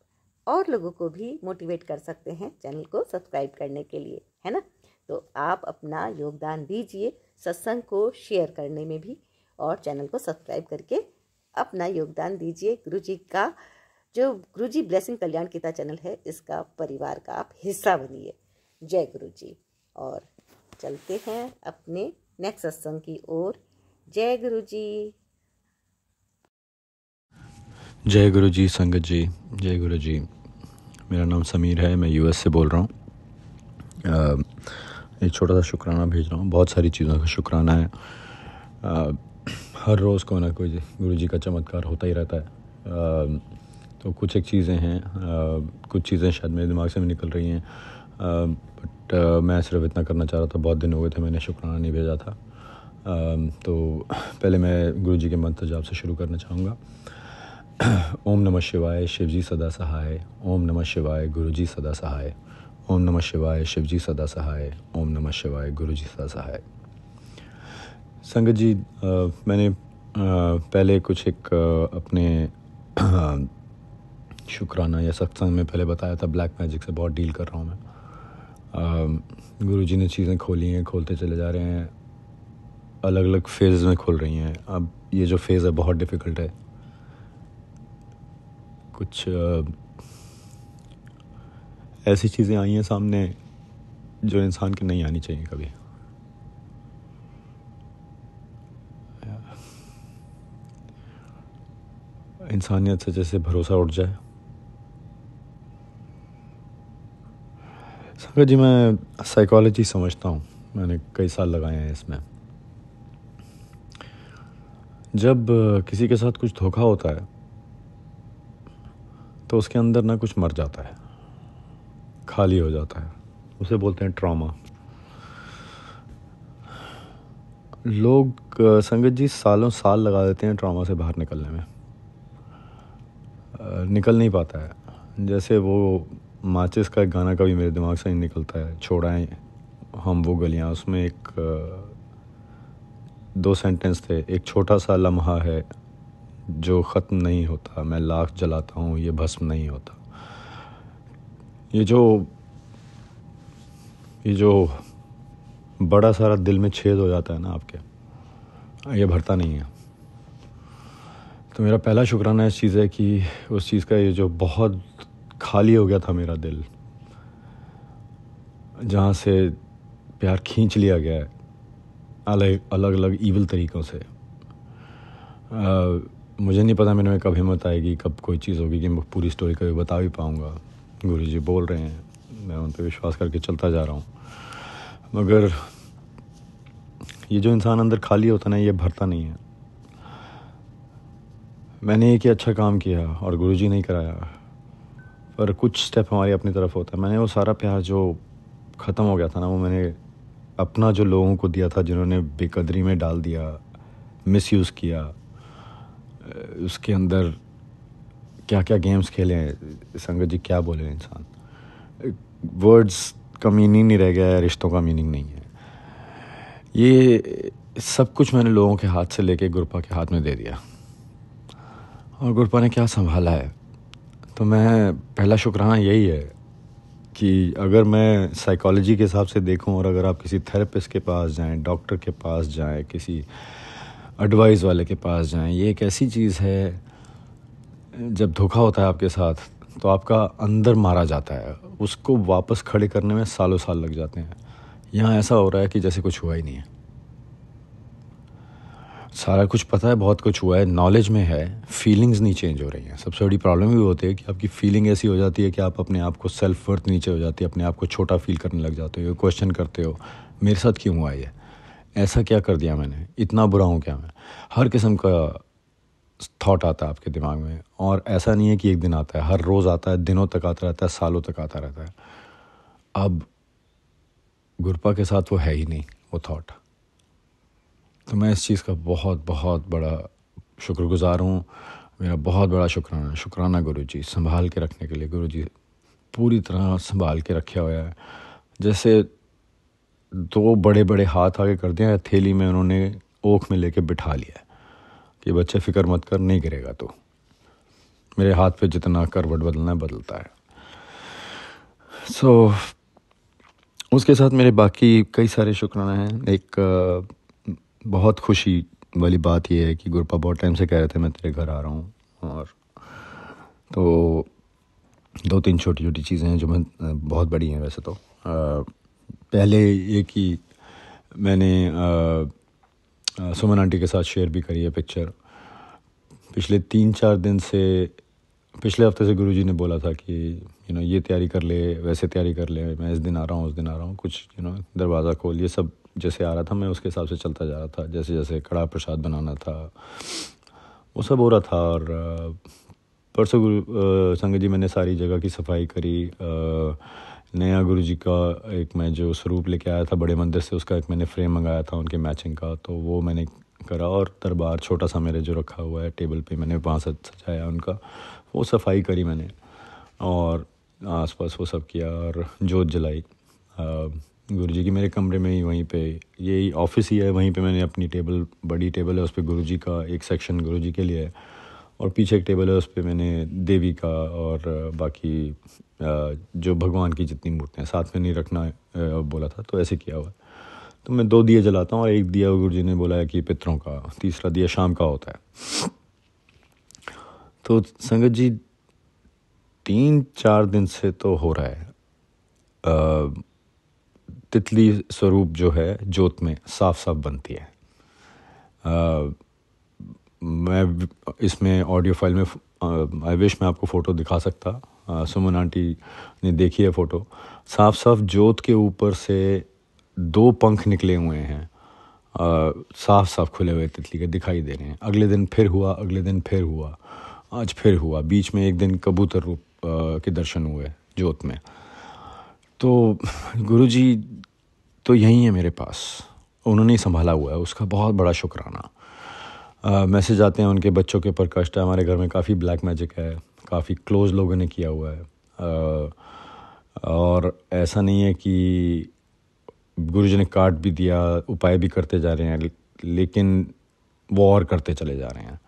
और लोगों को भी मोटिवेट कर सकते हैं चैनल को सब्सक्राइब करने के लिए, है ना। तो आप अपना योगदान दीजिए सत्संग को शेयर करने में भी, और चैनल को सब्सक्राइब करके अपना योगदान दीजिए। गुरुजी का जो गुरुजी ब्लेसिंग कल्याण गीता चैनल है, इसका परिवार का आप हिस्सा बनिए। जय गुरुजी। और चलते हैं अपने नेक्स्ट सत्संग की ओर। जय गुरुजी। जय गुरुजी संगत जी, जय गुरुजी। मेरा नाम समीर है, मैं यूएस से बोल रहा हूँ। एक छोटा सा शुक्राना भेज रहा हूँ। बहुत सारी चीज़ों का शुक्राना है। हर रोज़ कोई ना कोई गुरुजी का चमत्कार होता ही रहता है। तो कुछ एक चीज़ें हैं, कुछ चीज़ें शायद मेरे दिमाग से भी निकल रही हैं, बट मैं सिर्फ इतना करना चाह रहा था। बहुत दिन हो गए थे मैंने शुक्राना नहीं भेजा था। तो पहले मैं गुरुजी के मंत्र जाप से शुरू करना चाहूँगा। ओम नमः शिवाय, शिवजी सदा सहाय। ओम नमः शिवाय, गुरुजी सदा सहाय। ओम नमः शिवाय, शिवजी सदा सहाय। ओम नमः शिवाय, गुरुजी सदा सहाय। संगत जी, मैंने पहले कुछ एक अपने शुक्राना या सत्संग में पहले बताया था, ब्लैक मैजिक से बहुत डील कर रहा हूँ मैं। गुरुजी ने चीज़ें खोली हैं, खोलते चले जा रहे हैं, अलग अलग फेज़ में खोल रही हैं। अब ये जो फेज़ है बहुत डिफ़िकल्ट है। कुछ ऐसी चीज़ें आई हैं सामने जो इंसान की नहीं आनी चाहिए कभी। इंसानियत से जैसे भरोसा उठ जाए। संगत जी, मैं साइकोलॉजी समझता हूँ, मैंने कई साल लगाए हैं इसमें। जब किसी के साथ कुछ धोखा होता है तो उसके अंदर ना कुछ मर जाता है, खाली हो जाता है, उसे बोलते हैं ट्रॉमा। लोग संगत जी सालों साल लगा देते हैं ट्रॉमा से बाहर निकलने में, निकल नहीं पाता है। जैसे वो माचिस का एक गाना कभी मेरे दिमाग से नहीं निकलता है, छोड़ाएं हम वो गलियां। उसमें एक 2 सेंटेंस थे, एक छोटा सा लम्हा है जो ख़त्म नहीं होता, मैं लाख जलाता हूँ ये भस्म नहीं होता। ये जो बड़ा सारा दिल में छेद हो जाता है ना आपके, ये भरता नहीं है। तो मेरा पहला शुक्राना इस चीज़ है कि उस चीज़ का ये जो बहुत खाली हो गया था मेरा दिल, जहाँ से प्यार खींच लिया गया है अलग अलग ईविल तरीक़ों से। मुझे नहीं पता मेरे में कब हिम्मत आएगी, कब कोई चीज़ होगी कि मैं पूरी स्टोरी कभी बता भी पाऊँगा। गुरुजी बोल रहे हैं, मैं उन पर विश्वास करके चलता जा रहा हूँ, मगर ये जो इंसान अंदर खाली होता ना, ये भरता नहीं है। मैंने एक ही अच्छा काम किया और गुरुजी नहीं कराया, पर कुछ स्टेप हमारी अपनी तरफ होता है। मैंने वो सारा प्यार जो ख़त्म हो गया था ना, वो मैंने अपना जो लोगों को दिया था जिन्होंने बेकदरी में डाल दिया, मिसयूज़ किया। उसके अंदर क्या क्या गेम्स खेले हैं संगत जी, क्या बोले इंसान। वर्ड्स का मीनिंग नहीं रह गया है, रिश्तों का मीनिंग नहीं है। ये सब कुछ मैंने लोगों के हाथ से लेके गुरपा के हाथ में दे दिया, और गुरपा ने क्या संभाला है। तो मैं पहला शुक्राना यही है कि अगर मैं साइकोलॉजी के हिसाब से देखूं, और अगर आप किसी थेरेपिस्ट के पास जाएं, डॉक्टर के पास जाएं, किसी एडवाइस वाले के पास जाएं, ये एक ऐसी चीज़ है, जब धोखा होता है आपके साथ तो आपका अंदर मारा जाता है, उसको वापस खड़े करने में सालों साल लग जाते हैं। यहाँ ऐसा हो रहा है कि जैसे कुछ हुआ ही नहीं है। सारा कुछ पता है, बहुत कुछ हुआ है, नॉलेज में है, फीलिंग्स नहीं चेंज हो रही हैं। सबसे बड़ी प्रॉब्लम भी होती है कि आपकी फीलिंग ऐसी हो जाती है कि आप अपने आप को, सेल्फ वर्थ नीचे हो जाती है, अपने आप को छोटा फील करने लग जाते हो, क्वेश्चन करते हो मेरे साथ क्यों हुआ ये, ऐसा क्या कर दिया मैंने, इतना बुरा हूँ क्या मैं। हर किस्म का थॉट आता है आपके दिमाग में, और ऐसा नहीं है कि एक दिन आता है, हर रोज़ आता है, दिनों तक आता रहता है, सालों तक आता रहता है। अब गुरपा के साथ वो है ही नहीं वो थॉट। तो मैं इस चीज़ का बहुत बहुत बड़ा शुक्रगुज़ार हूँ। मेरा बहुत बड़ा शुक्राना गुरुजी, संभाल के रखने के लिए। गुरुजी पूरी तरह संभाल के रखा हुआ है, जैसे 2 बड़े बड़े हाथ आगे कर दिया, थैली में उन्होंने ओख में लेके बिठा लिया कि बच्चे फ़िक्र मत कर, नहीं गिरेगा तो। मेरे हाथ पे जितना करवट बदलना है बदलता है। उसके साथ मेरे बाकी कई सारे शुक्राना हैं। एक बहुत खुशी वाली बात यह है कि गुरपा बहुत टाइम से कह रहे थे मैं तेरे घर आ रहा हूँ, और तो 2-3 छोटी छोटी चीज़ें हैं जो मैं बहुत बड़ी हैं वैसे तो। पहले ये कि मैंने सुमन आंटी के साथ शेयर भी करी है पिक्चर। पिछले 3-4 दिन से, पिछले हफ्ते से गुरुजी ने बोला था कि ये तैयारी कर ले, वैसे तैयारी कर ले, मैं इस दिन आ रहा हूँ, उस दिन आ रहा हूँ, कुछ दरवाज़ा खोल, ये सब जैसे आ रहा था मैं उसके हिसाब से चलता जा रहा था। जैसे जैसे कड़ा प्रसाद बनाना था वो सब हो रहा था। और परसों संगत जी मैंने सारी जगह की सफाई करी। नया गुरुजी का एक मैं जो स्वरूप लेके आया था बड़े मंदिर से, उसका एक मैंने फ्रेम मंगाया था उनके मैचिंग का, तो वो मैंने करा। और दरबार छोटा सा मेरे जो रखा हुआ है टेबल पे, मैंने वहाँ से सजाया उनका, वो सफाई करी मैंने, और आसपास वो सब किया, और जोत जलाई गुरुजी की मेरे कमरे में ही, वहीं पे यही ऑफिस ही है, वहीं पे मैंने अपनी टेबल, बड़ी टेबल है, उस पर गुरुजी का एक सेक्शन गुरुजी के लिए है, और पीछे एक टेबल है उस पर मैंने देवी का और बाकी जो भगवान की जितनी मूर्तियाँ, साथ में नहीं रखना बोला था, तो ऐसे किया हुआ है। तो मैं 2 दिए जलाता हूँ, और एक दिया गुरुजी ने बोला है कि पितरों का, तीसरा दिया शाम का होता है। तो संगत जी 3-4 दिन से तो हो रहा है, तितली स्वरूप जो है जोत में साफ साफ बनती है। मैं इसमें ऑडियो फाइल में आई विश मैं आपको फ़ोटो दिखा सकता, सुमन आंटी ने देखी है फ़ोटो, साफ साफ जोत के ऊपर से 2 पंख निकले हुए हैं, साफ साफ खुले हुए तितली के दिखाई दे रहे हैं। अगले दिन फिर हुआ, अगले दिन फिर हुआ, आज फिर हुआ। बीच में एक दिन कबूतर रूप के दर्शन हुए जोत में। तो गुरुजी तो यही है मेरे पास, उन्होंने ही संभाला हुआ है, उसका बहुत बड़ा शुक्राना। मैसेज आते हैं उनके बच्चों के ऊपर कष्ट है। हमारे घर में काफ़ी ब्लैक मैजिक है, काफ़ी क्लोज़ लोगों ने किया हुआ है, और ऐसा नहीं है कि गुरुजी ने काट भी दिया, उपाय भी करते जा रहे हैं, लेकिन वो और करते चले जा रहे हैं।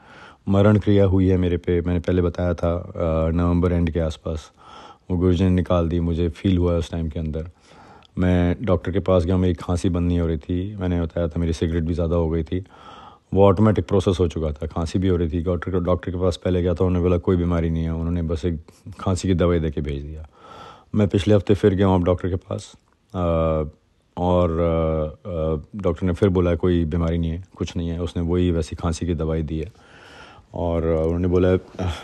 मरण क्रिया हुई है मेरे पे, मैंने पहले बताया था, नवंबर एंड के आसपास वो गुरुजी ने निकाल दी। मुझे फ़ील हुआ उस टाइम के अंदर। मैं डॉक्टर के पास गया, मेरी खांसी बंद नहीं हो रही थी, मैंने बताया था मेरी सिगरेट भी ज़्यादा हो गई थी, वो ऑटोमेटिक प्रोसेस हो चुका था, खांसी भी हो रही थी। डॉक्टर के पास पहले गया था, उन्होंने बोला कोई बीमारी नहीं है, उन्होंने बस एक खांसी की दवाई दे के भेज दिया। मैं पिछले हफ्ते फिर गया हूँ अब डॉक्टर के पास, और डॉक्टर ने फिर बोला कोई बीमारी नहीं है, कुछ नहीं है। उसने वही वैसी खांसी की दवाई दी है, और उन्होंने बोला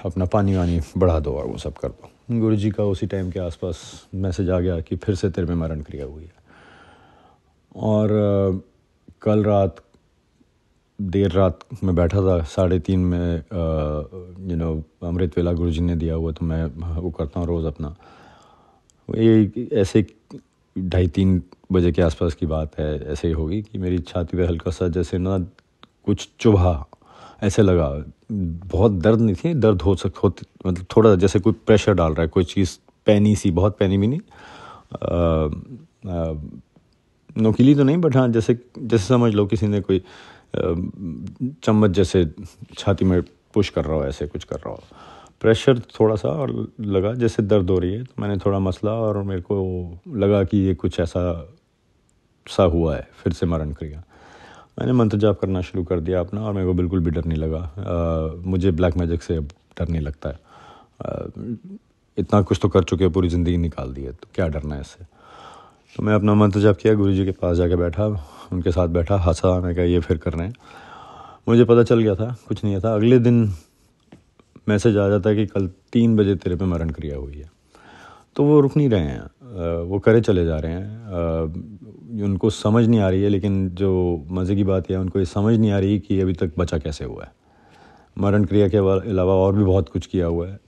अपना पानी वानी बढ़ा दो और वो सब कर दो। गुरुजी का उसी टाइम के आसपास मैसेज आ गया कि फिर से तेरे में मरण क्रिया हुई है। और कल रात देर रात में बैठा था, 3:30 में अमृत वेला गुरुजी ने दिया हुआ, तो मैं वो करता हूँ रोज़ अपना। ये ऐसे 2:30-3 बजे के आसपास की बात है, ऐसे ही होगी कि मेरी छाती पे हल्का सा जैसे ना कुछ चुभा, ऐसे लगा। बहुत दर्द नहीं थी, दर्द मतलब थोड़ा जैसे कोई प्रेशर डाल रहा है, कोई चीज़ पैनी सी, बहुत पैनी भी नहीं, नोकीली तो नहीं, बट हाँ जैसे समझ लो किसी ने कोई चम्मच जैसे छाती में पुश कर रहा हो, ऐसे कुछ कर रहा हो, प्रेशर थोड़ा सा, और लगा जैसे दर्द हो रही है। तो मैंने थोड़ा मसला, और मेरे को लगा कि ये कुछ ऐसा हुआ है, फिर से मरण क्रिया। मैंने मंत्र जाप करना शुरू कर दिया अपना, और मेरे को बिल्कुल भी डर नहीं लगा। मुझे ब्लैक मैजिक से अब डर नहीं लगता है। इतना कुछ तो कर चुके हैं, पूरी ज़िंदगी निकाल दी है, तो क्या डरना है इससे। तो मैं अपना मंत्र जाप किया, गुरुजी के पास जाके बैठा, उनके साथ बैठा, हंसा, मैं कहा ये फिर कर रहे हैं। मुझे पता चल गया था कुछ नहीं था। अगले दिन मैसेज आ जाता है कि कल 3 बजे तेरे पे मरण क्रिया हुई है। तो वो रुक नहीं रहे हैं, वो करे चले जा रहे हैं। उनको समझ नहीं आ रही है, लेकिन जो मज़े की बात है, उनको ये समझ नहीं आ रही कि अभी तक बचा कैसे हुआ है। मरण क्रिया के अलावा और भी बहुत कुछ किया हुआ है।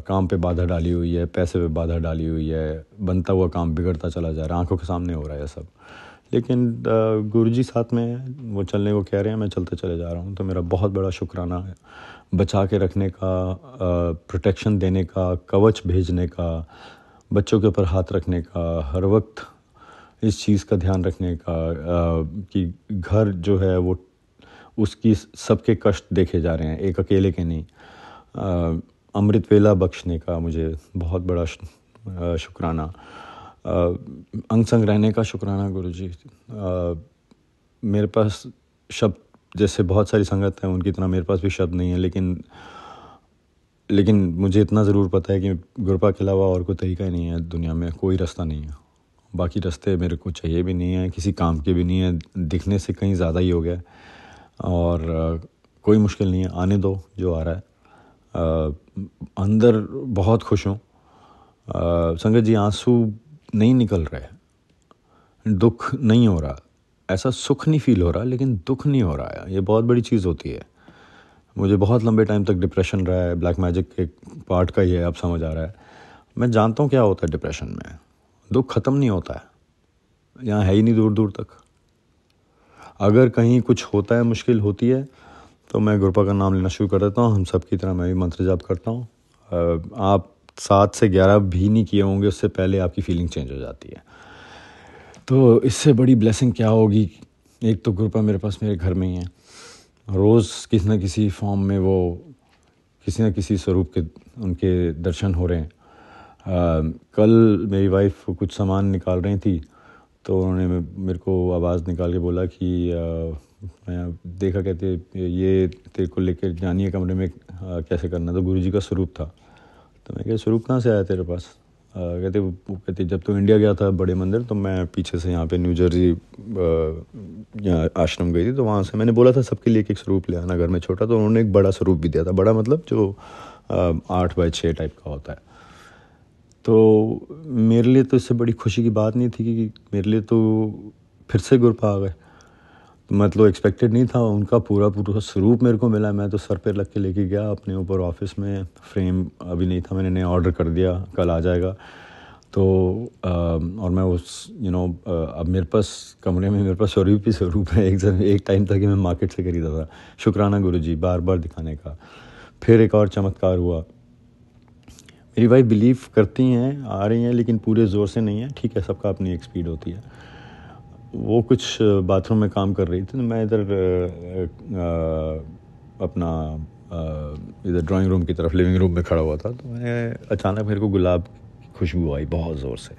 काम पे बाधा डाली हुई है, पैसे पे बाधा डाली हुई है, बनता हुआ काम बिगड़ता चला जा रहा है, आंखों के सामने हो रहा है सब। लेकिन गुरुजी साथ में है, वो चलने को कह रहे हैं, मैं चलते चले जा रहा हूँ। तो मेरा बहुत बड़ा शुक्राना है, बचा के रखने का, प्रोटेक्शन देने का, कवच भेजने का, बच्चों के ऊपर हाथ रखने का, हर वक्त इस चीज़ का ध्यान रखने का कि घर जो है वो उसकी सबके कष्ट देखे जा रहे हैं, एक अकेले के नहीं। अमृत वेला बख्शने का मुझे बहुत बड़ा शुक्राना, अंग संग रहने का शुक्राना गुरुजी। मेरे पास शब्द, जैसे बहुत सारी संगत है उनकी तरह मेरे पास भी शब्द नहीं है, लेकिन मुझे इतना ज़रूर पता है कि गुरपा के अलावा और कोई तरीका ही नहीं है दुनिया में, कोई रास्ता नहीं है। बाकी रास्ते मेरे को चाहिए भी नहीं है, किसी काम के भी नहीं है, दिखने से कहीं ज़्यादा ही हो गया। और कोई मुश्किल नहीं है, आने दो जो आ रहा है। अंदर बहुत खुश हूँ संगत जी, आंसू नहीं निकल रहे, दुख नहीं हो रहा, ऐसा सुख नहीं फील हो रहा, लेकिन दुख नहीं हो रहा है। ये बहुत बड़ी चीज़ होती है। मुझे बहुत लंबे टाइम तक डिप्रेशन रहा है, ब्लैक मैजिक के पार्ट का ही है, अब समझ आ रहा है। मैं जानता हूँ क्या होता है डिप्रेशन में, दुख ख़त्म नहीं होता है, यहाँ है ही नहीं दूर दूर तक। अगर कहीं कुछ होता है, मुश्किल होती है, तो मैं गुरपा का नाम लेना शुरू कर देता हूँ। हम सब की तरह मैं भी मंत्र जाप करता हूँ। आप 7 से 11 भी नहीं किए होंगे, उससे पहले आपकी फीलिंग चेंज हो जाती है। तो इससे बड़ी ब्लेसिंग क्या होगी। एक तो गुरपा मेरे पास मेरे घर में ही है, रोज़ किसी न किसी फॉर्म में वो किसी न किसी स्वरूप के उनके दर्शन हो रहे हैं। कल मेरी वाइफ कुछ सामान निकाल रही थी, तो उन्होंने मेरे को आवाज़ निकाल के बोला कि मैं देखा, कहते ये तेरे को लेकर जानी है कमरे में, कैसे करना। तो गुरुजी का स्वरूप था। तो मैं क्या स्वरूप कहाँ से आया तेरे पास। कहते जब तो इंडिया गया था बड़े मंदिर, तो मैं पीछे से यहाँ पे न्यू जर्सी आश्रम गई थी, तो वहाँ से मैंने बोला था सबके लिए एक स्वरूप ले आना घर में छोटा, तो उन्होंने एक बड़ा स्वरूप भी दिया था। बड़ा मतलब जो 8x6 टाइप का होता है। तो मेरे लिए तो इससे बड़ी खुशी की बात नहीं थी कि मेरे लिए तो फिर से ग्रुप आ गए। मतलब एक्सपेक्टेड नहीं था, उनका पूरा पूरा स्वरूप मेरे को मिला। मैं तो सर पे रख के लेके गया अपने ऊपर ऑफिस में, फ्रेम अभी नहीं था, मैंने नया ऑर्डर कर दिया, कल आ जाएगा। तो और मैं उस अब मेरे पास कमरे में मेरे पास स्वरूप ही स्वरूप है। एक टाइम था कि मैं मार्केट से खरीदा था। शुक्राना गुरुजी, बार बार दिखाने का। फिर एक और चमत्कार हुआ। मेरी वाइफ बिलीव करती हैं, आ रही हैं, लेकिन पूरे ज़ोर से नहीं है। ठीक है, सबका अपनी एक स्पीड होती है। वो कुछ बाथरूम में काम कर रही थी, तो मैं इधर अपना इधर ड्राइंग रूम की तरफ, लिविंग रूम में खड़ा हुआ था। तो मैं अचानक मेरे को गुलाब की खुशबू आई बहुत ज़ोर से।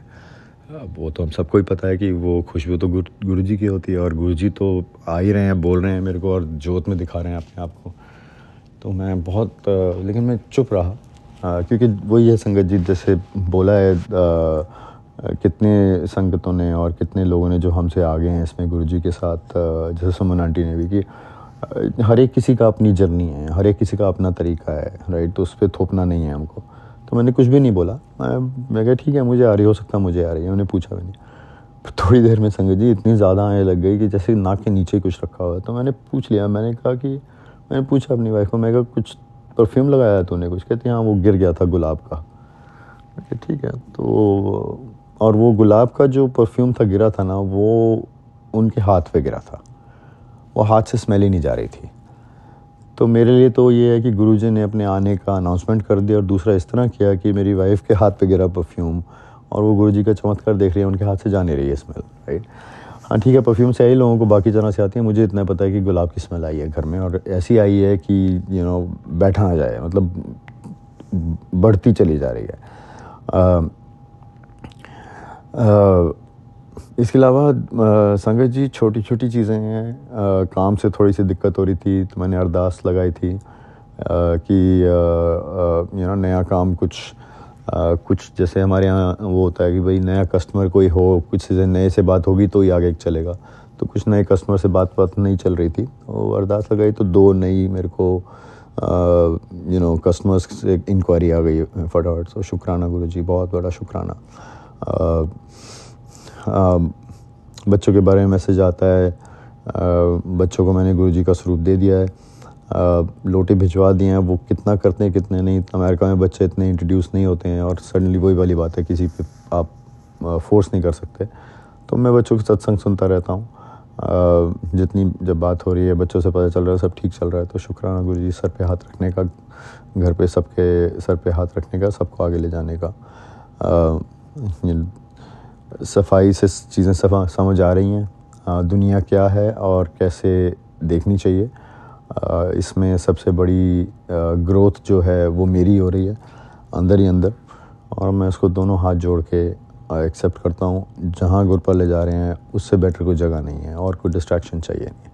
अब वो तो हम सबको ही पता है कि वो खुशबू तो गुरु जी की होती है, और गुरु जी तो आ ही रहे हैं, बोल रहे हैं मेरे को, और जोत में दिखा रहे हैं अपने आप को। तो मैं बहुत लेकिन मैं चुप रहा, क्योंकि वही है संगत जी, जैसे बोला है कितने संगतों ने और कितने लोगों ने जो हमसे आगे हैं इसमें गुरुजी के साथ, जैसे सुमन आंटी ने भी, कि हर एक किसी का अपनी जर्नी है, हर एक किसी का अपना तरीका है, राइट। तो उस पर थोपना नहीं है हमको। तो मैंने कुछ भी नहीं बोला। मैं कहा ठीक है, मुझे आ रही, हो सकता मुझे आ रही है, उन्हें पूछा भी नहीं। थोड़ी देर में संगत जी इतनी ज़्यादा आने लग गई कि जैसे नाक के नीचे कुछ रखा हुआ है। तो मैंने पूछ लिया, मैंने कहा कि मैंने पूछा अपनी वाइफ को, मैं कहा कुछ परफ्यूम लगाया है तूने कुछ? कहती हाँ, वो गिर गया था गुलाब का। ठीक है। तो और वो गुलाब का जो परफ्यूम था गिरा था ना, वो उनके हाथ पे गिरा था, वो हाथ से स्मेल ही नहीं जा रही थी। तो मेरे लिए तो ये है कि गुरुजी ने अपने आने का अनाउंसमेंट कर दिया, और दूसरा इस तरह किया कि मेरी वाइफ के हाथ पे गिरा परफ्यूम, और वो गुरुजी का चमत्कार देख रही है, उनके हाथ से जा नहीं रही है स्मेल, राइट। हाँ ठीक है, परफ्यूम से आई लोगों को बाकी तरह से आती है, मुझे इतना पता है कि गुलाब की स्मेल आई है घर में, और ऐसी आई है कि बैठा ना जाए, मतलब बढ़ती चली जा रही है। इसके अलावा संगत जी कुछ छोटी चीज़ें हैं। काम से थोड़ी सी दिक्कत हो रही थी, तो मैंने अरदास लगाई थी कि नया काम कुछ जैसे हमारे यहाँ वो होता है कि भाई नया कस्टमर कोई हो, कुछ चीज़ें नए से बात होगी तो ही आगे चलेगा। तो कुछ नए कस्टमर से बात नहीं चल रही थी, तो अरदास लगाई, तो 2 नई मेरे को कस्टमर्स से इंक्वायरी आ गई फटाफट। तो शुक्राना गुरुजी, बहुत बड़ा शुक्राना। बच्चों के बारे में मैसेज आता है, बच्चों को मैंने गुरुजी का स्वरूप दे दिया है, लोटे भिजवा दिए हैं। वो कितना करते हैं कितने नहीं, अमेरिका में बच्चे इतने इंट्रोड्यूस नहीं होते हैं, और सडनली वही वाली बात है, किसी पे आप फोर्स नहीं कर सकते। तो मैं बच्चों के सत्संग सुनता रहता हूँ, जितनी जब बात हो रही है बच्चों से पता चल रहा है सब ठीक चल रहा है। तो शुक्राना गुरुजी, सर पे हाथ रखने का, घर पे सबके सर पे हाथ रखने का, सबको आगे ले जाने का। सफाई से चीज़ें समझ आ रही हैं, दुनिया क्या है और कैसे देखनी चाहिए। इसमें सबसे बड़ी ग्रोथ जो है वो मेरी हो रही है अंदर ही अंदर, और मैं उसको दोनों हाथ जोड़ के एक्सेप्ट करता हूँ। जहाँ गुरु पर ले जा रहे हैं उससे बेटर कोई जगह नहीं है, और कोई डिस्ट्रैक्शन चाहिए नहीं।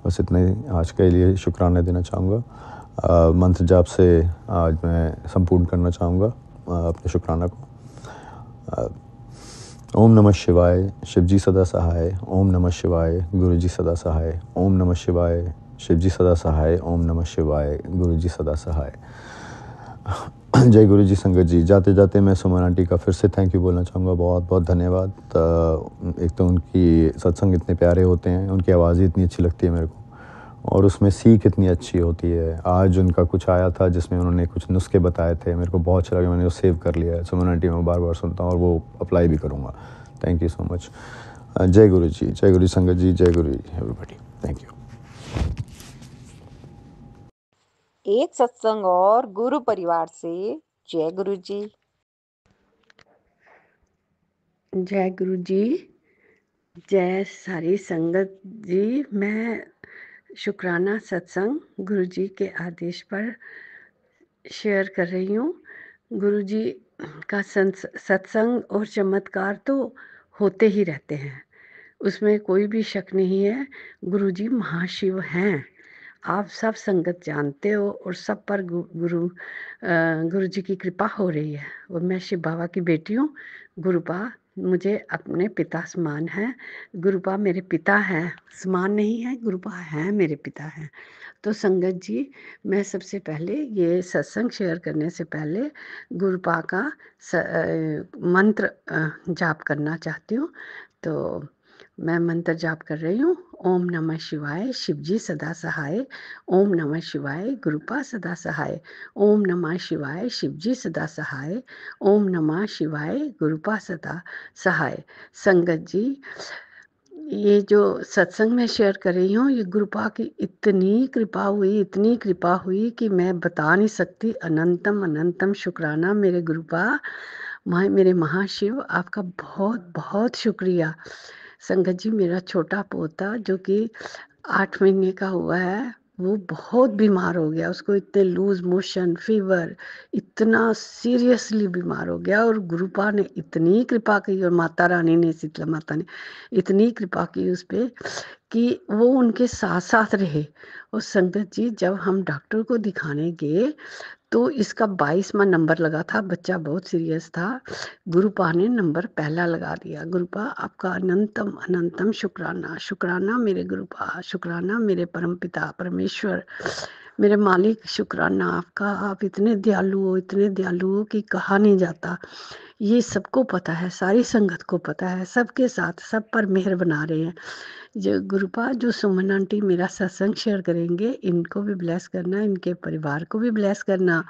बस इतना ही आज के लिए शुक्राना देना चाहूँगा। मंत्र जाप से आज मैं संपूर्ण करना चाहूँगा अपने शुक्राना को। ओम नमः शिवाय, शिवजी सदा सहाय। ओम नमः शिवाय, गुरुजी सदा सहाय। ओम नमः शिवाय, शिवजी सदा सहाय। ओम नमः शिवाय, गुरुजी सदा सहाय। जय गुरु जी। संगत जी, जाते जाते मैं सुमन आंटी का फिर से थैंक यू बोलना चाहूँगा, बहुत बहुत धन्यवाद। एक तो उनकी सत्संग इतने प्यारे होते हैं, उनकी आवाज़ ही इतनी अच्छी लगती है मेरे को, और उसमें सीख इतनी अच्छी होती है। आज उनका कुछ आया था जिसमें उन्होंने कुछ नुस्खे बताए थे, मेरे को बहुत अच्छा लगा, मैंने वो सेव कर लिया है। सुमन आंटी मैं बार बार सुनता हूँ और वो अप्लाई भी करूँगा। Thank you so much. जय गुरु जी, जय गुरु संगत जी, जय गुरु जी एवरीबॉडी, थैंक यू। एक सत्संग और गुरु परिवार से जय गुरु जी। जय गुरु जी, जय सारी संगत जी। मैं शुक्राना सत्संग गुरु जी के आदेश पर शेयर कर रही हूँ। गुरु जी का सत्संग और चमत्कार तो होते ही रहते हैं, उसमें कोई भी शक नहीं है। गुरु जी महाशिव हैं, आप सब संगत जानते हो, और सब पर गुरु जी की कृपा हो रही है। और मैं शिव बाबा की बेटी हूँ, गुरुपा मुझे अपने पिता समान है। गुरुपा मेरे पिता हैं, समान नहीं है, गुरुपा हैं मेरे पिता हैं। तो संगत जी, मैं सबसे पहले ये सत्संग शेयर करने से पहले गुरुपा का मंत्र जाप करना चाहती हूँ। तो मैं मंत्र जाप कर रही हूँ। ओम नमः शिवाय, शिवजी सदा सहाय। ओम नमः शिवाय, गुरुपा सदा सहाय। ओम नमः शिवाय, शिवजी सदा सहाय। ओम नमः शिवाय, गुरुपा सदा सहाय। संगत जी, ये जो सत्संग में शेयर कर रही हूँ, ये गुरुपा की इतनी कृपा हुई, इतनी कृपा हुई कि मैं बता नहीं सकती। अनंतम अनंतम शुक्राना मेरे गुरुपा, मेरे महाशिव, आपका बहुत बहुत शुक्रिया। संगत जी, मेरा छोटा पोता जो कि 8 महीने का हुआ है, वो बहुत बीमार हो गया। उसको इतने लूज मोशन, फीवर, इतना सीरियसली बीमार हो गया। और गुरुपा ने इतनी कृपा की, और माता रानी ने, शीतला माता ने इतनी कृपा की उस पे कि वो उनके साथ साथ रहे। और संगत जी, जब हम डॉक्टर को दिखाने गए तो इसका 22वां नंबर लगा था। बच्चा बहुत सीरियस था। गुरुपा ने नंबर पहला लगा दिया। गुरुपा, आपका अनंतम अनंतम शुक्राना। शुक्राना मेरे गुरुपा, शुक्राना मेरे परमपिता परमेश्वर, मेरे मालिक, शुक्राना आपका। आप इतने दयालु हो, इतने दयालु हो कि कहा नहीं जाता। ये सबको पता है, सारी संगत को पता है, सबके साथ सब पर मेहर बना रहे हैं। जो गुरुपा, जो सुमन आंटी मेरा सत्संग शेयर करेंगे, इनको भी ब्लेस करना, इनके परिवार को भी ब्लेस करना।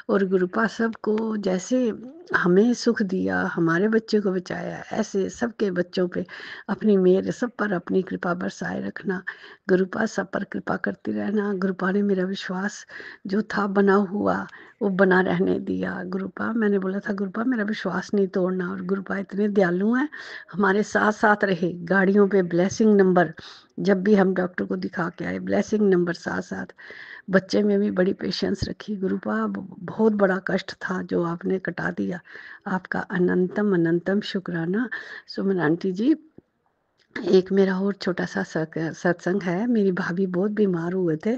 और गुरुपा सबको जैसे हमें सुख दिया, हमारे बच्चे को बचाया, ऐसे सबके बच्चों पे अपनी मेहर, सब पर अपनी कृपा बरसाए रखना। गुरुपा सब पर कृपा करती रहना। गुरुपा ने मेरा विश्वास जो था बना हुआ, वो बना रहने दिया। गुरुपा, मैंने बोला था गुरुपा मेरा विश्वास नहीं तोड़ना। और गुरुपा इतने दयालु हैं, हमारे साथ साथ रहे। गाड़ियों पे ब्लेसिंग नंबर, जब भी हम डॉक्टर को दिखा के आए, ब्लेसिंग नंबर साथ साथ। बच्चे में भी बड़ी पेशेंस रखी। गुरुपा, बहुत बड़ा कष्ट था जो आपने कटा दिया। आपका अनंतम अनंतम शुक्राना। सुमन आंटी जी, एक मेरा और छोटा सा सत्संग है। मेरी भाभी बहुत बीमार हुए थे।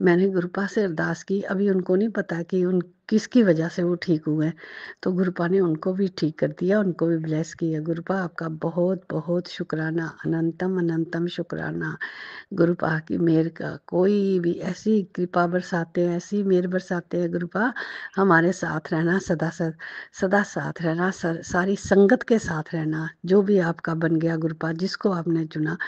मैंने गुरुपा से अरदास की। अभी उनको नहीं पता कि उन किसकी वजह से वो ठीक हुए। तो गुरुपा ने उनको भी ठीक कर दिया, उनको भी ब्लेस किया। गुरुपा, आपका बहुत बहुत शुक्राना, अनंतम अनंतम शुक्राना। गुरुपा की मेहर का कोई भी ऐसी कृपा बरसाते हैं, ऐसी मेहर बरसाते हैं। गुरुपा, हमारे साथ रहना, सदा सदा साथ रहना, सारी संगत के साथ रहना। जो भी आपका बन गया गुरुपा, जिसको आपने चुना,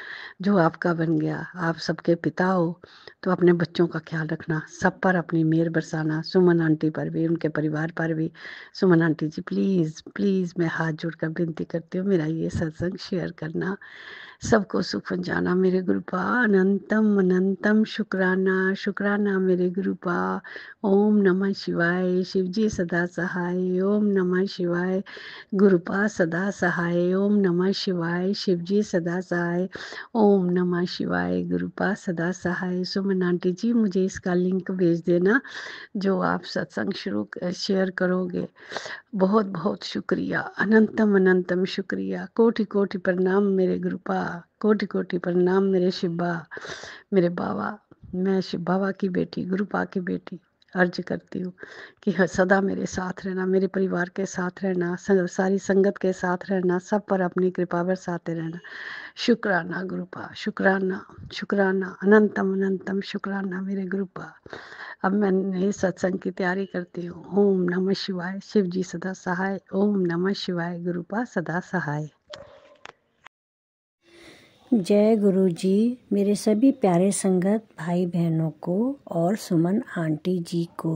जो आपका बन गया, आप सबके पिता हो तो अपने बच्चों का ख्याल रखना, सब पर अपनी मेहर बरसाना। सुमन आंटी पर भी, उनके परिवार पर भी। सुमन आंटी जी, प्लीज़ प्लीज़ मैं हाथ जोड़कर विनती करती हूँ, मेरा ये सत्संग शेयर करना, सबको सुख पहुंचाना। मेरे गुरुपा, अनंतम अनंतम शुक्राना। शुक्राना मेरे गुरुपा। ओम नमः शिवाय, शिवजी सदा सहाय। ओम नमः शिवाय, गुरुपा सदा सहाय। ओम नमः शिवाय, शिवजी सदा सहाय। ओम नमः शिवाय, गुरुपा सदा सहाय। सुमन आंटी जी, मुझे इसका लिंक भेज देना जो आप सत्संग शुरू शेयर करोगे। बहुत बहुत शुक्रिया, अनंतम अनंतम शुक्रिया। कोटि कोटि प्रणाम मेरे गुरुपा, कोटि कोटि प्रणाम मेरे शिवा, मेरे बाबा। मैं शिव बाबा की बेटी, गुरुपा की बेटी, अर्ज करती हूँ कि सदा मेरे साथ रहना, मेरे परिवार के साथ रहना, सारी संगत के साथ रहना, सब पर अपनी कृपा बरसाते रहना। शुक्राना गुरुपा, शुक्राना शुक्राना, अनंतम अनंतम शुक्राना मेरे गुरुपा। अब मैं सत्संग की तैयारी करती हूँ। ओम नमः शिवाय, शिव जी सदा सहाय। ओम नमः शिवाय, गुरुपा सदा सहाय। जय गुरु जी। मेरे सभी प्यारे संगत भाई बहनों को और सुमन आंटी जी को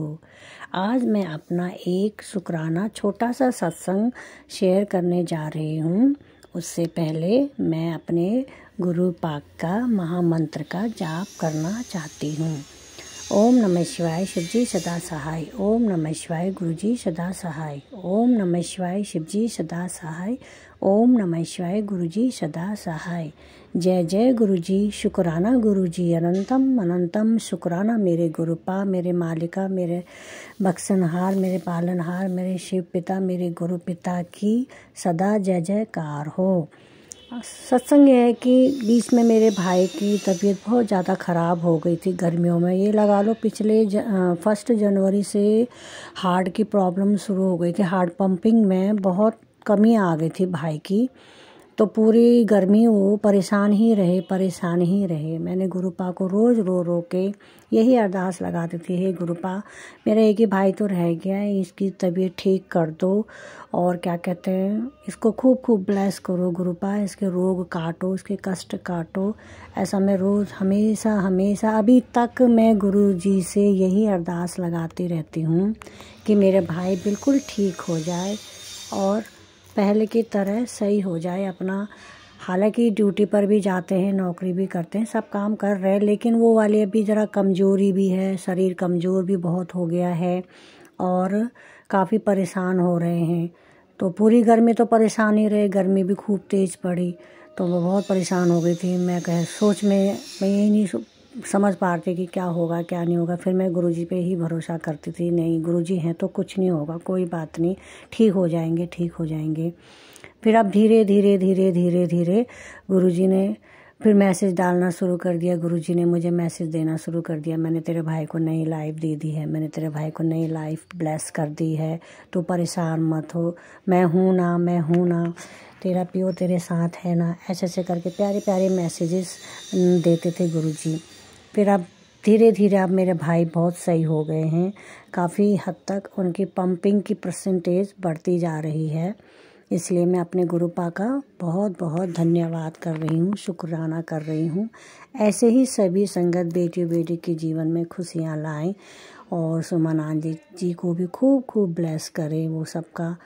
आज मैं अपना एक शुक्राना छोटा सा सत्संग शेयर करने जा रही हूँ। उससे पहले मैं अपने गुरु पाक का महामंत्र का जाप करना चाहती हूँ। ओम नमः शिवाय, शिवजी सदा सहाय। ओम नमः शिवाय, गुरुजी सदा सहाय। ओम नमः शिवाय, शिवजी सदा सहाय। ओम नमः शिवाय, गुरुजी सदा सहाय। जय जय गुरुजी, शुक्राना गुरुजी, अनंतम अनंतम शुक्राना मेरे गुरुपा, मेरे मालिका, मेरे बख्शनहार, मेरे पालनहार, मेरे शिव पिता, मेरे गुरु पिता की सदा जय जयकार हो। सत्संग ये है कि बीच में मेरे भाई की तबीयत बहुत ज़्यादा ख़राब हो गई थी गर्मियों में। ये लगा लो पिछले 1 जनवरी से हार्ट की प्रॉब्लम शुरू हो गई थी। हार्ट पंपिंग में बहुत कमी आ गई थी भाई की, तो पूरी गर्मी वो परेशान ही रहे। मैंने गुरुपा को रोज़ रो रो के यही अरदास लगाती थी, हे गुरुपा मेरा एक ही भाई तो रह गया है, इसकी तबीयत ठीक कर दो और क्या कहते हैं, इसको खूब खूब ब्लेस करो गुरुपा, इसके रोग काटो, इसके कष्ट काटो। ऐसा मैं रोज़ हमेशा अभी तक मैं गुरुजी से यही अरदास लगाती रहती हूँ कि मेरे भाई बिल्कुल ठीक हो जाए और पहले की तरह सही हो जाए अपना। हालांकि ड्यूटी पर भी जाते हैं, नौकरी भी करते हैं, सब काम कर रहे हैं, लेकिन वो वाले अभी ज़रा कमज़ोरी भी है, शरीर कमज़ोर भी बहुत हो गया है और काफ़ी परेशान हो रहे हैं। तो पूरी गर्मी तो परेशान ही रहे, गर्मी भी खूब तेज़ पड़ी तो वो बहुत परेशान हो गई थी। मैं यही नहीं समझ पा रही थी कि क्या होगा क्या नहीं होगा। फिर मैं गुरुजी पे ही भरोसा करती थी, नहीं गुरुजी हैं तो कुछ नहीं होगा, कोई बात नहीं, ठीक हो जाएंगे। फिर अब धीरे धीरे गुरुजी ने फिर मैसेज डालना शुरू कर दिया, गुरुजी ने मुझे मैसेज देना शुरू कर दिया, मैंने तेरे भाई को नई लाइफ दे दी है, मैंने तेरे भाई को नई लाइफ ब्लेस कर दी है, तो परेशान मत हो, मैं हूँ ना, तेरा पियो तेरे साथ है ना। ऐसे करके प्यारे प्यारे मैसेजेस देते थे गुरुजी। फिर अब धीरे धीरे अब मेरे भाई बहुत सही हो गए हैं, काफ़ी हद तक उनकी पंपिंग की परसेंटेज बढ़ती जा रही है। इसलिए मैं अपने गुरुपा का बहुत बहुत धन्यवाद कर रही हूँ, शुक्राना कर रही हूँ। ऐसे ही सभी संगत बेटी के जीवन में खुशियाँ लाएं और सुमन आंटी जी को भी खूब खूब ब्लेस करें। वो सबका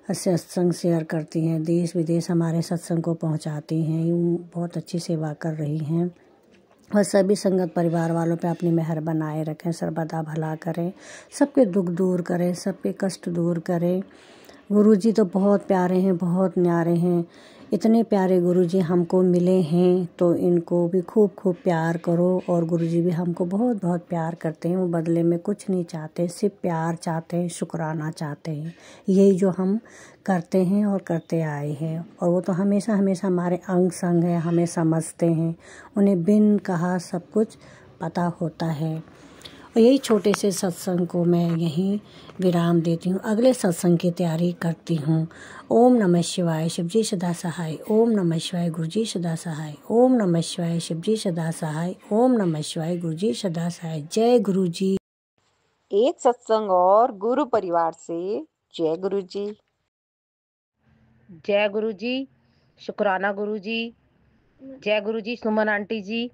सत्संग शेयर करती हैं, देश विदेश हमारे सत्संग को पहुँचाती हैं, यूँ बहुत अच्छी सेवा कर रही हैं। और सभी संगत परिवार वालों पे अपनी मेहर बनाए रखें, सर्वदा भला करें, सबके दुख दूर करें, सबके कष्ट दूर करें। गुरुजी तो बहुत प्यारे हैं, बहुत न्यारे हैं, इतने प्यारे गुरुजी हमको मिले हैं तो इनको भी खूब खूब प्यार करो। और गुरुजी भी हमको बहुत बहुत प्यार करते हैं, वो बदले में कुछ नहीं चाहते, सिर्फ प्यार चाहते हैं, शुक्राना चाहते हैं। यही जो हम करते हैं और करते आए हैं, और वो तो हमेशा हमारे अंग संग है, हमें समझते हैं, उन्हें बिन कहा सब कुछ पता होता है। और यही छोटे से सत्संग को मैं यहीं विराम देती हूँ, अगले सत्संग की तैयारी करती हूँ। ओम नमः शिवाय, शिवजी सदा सहाय। ओम नमः शिवाय, गुरुजी सदा सहाय। ओम नमः शिवाय, शिवजी सदा सहाय। ओम नमः शिवाय, गुरुजी सदा सहाय। जय गुरुजी। एक सत्संग और गुरु परिवार से जय गुरुजी। जय गुरुजी, शुक्राना गुरुजी, जय गुरुजी सुमन आंटी जी।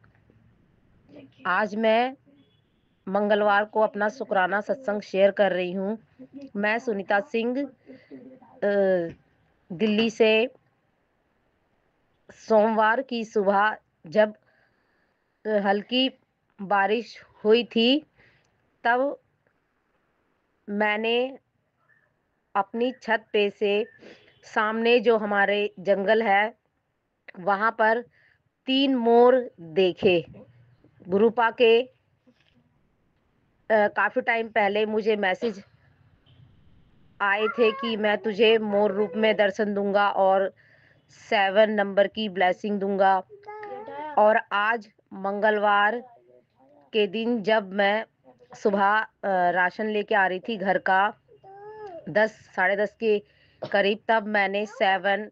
आज मैं मंगलवार को अपना शुक्राना सत्संग शेयर कर रही हूँ। मैं सुनीता सिंह दिल्ली से सोमवार की सुबह जब हल्की बारिश हुई थी तब मैंने अपनी छत पे से सामने जो हमारे जंगल है वहाँ पर 3 मोर देखे। गुरुपा के काफ़ी टाइम पहले मुझे मैसेज आए थे कि मैं तुझे मोर रूप में दर्शन दूंगा और 7 नंबर की ब्लेसिंग दूंगा। और आज मंगलवार के दिन जब मैं सुबह राशन लेके आ रही थी घर का 10 साढ़े 10 के करीब, तब मैंने 7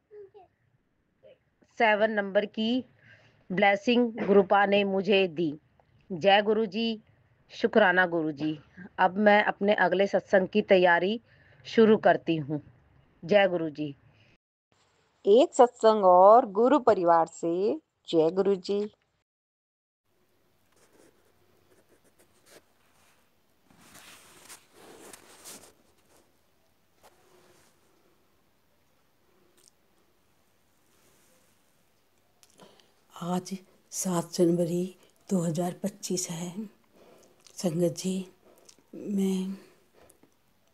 नंबर की ब्लेसिंग गुरुपा ने मुझे दी। जय गुरुजी, शुक्राना गुरुजी। अब मैं अपने अगले सत्संग की तैयारी शुरू करती हूँ। जय गुरुजी। एक सत्संग और गुरु परिवार से जय गुरुजी। आज 7 जनवरी 2025 है। संगत जी,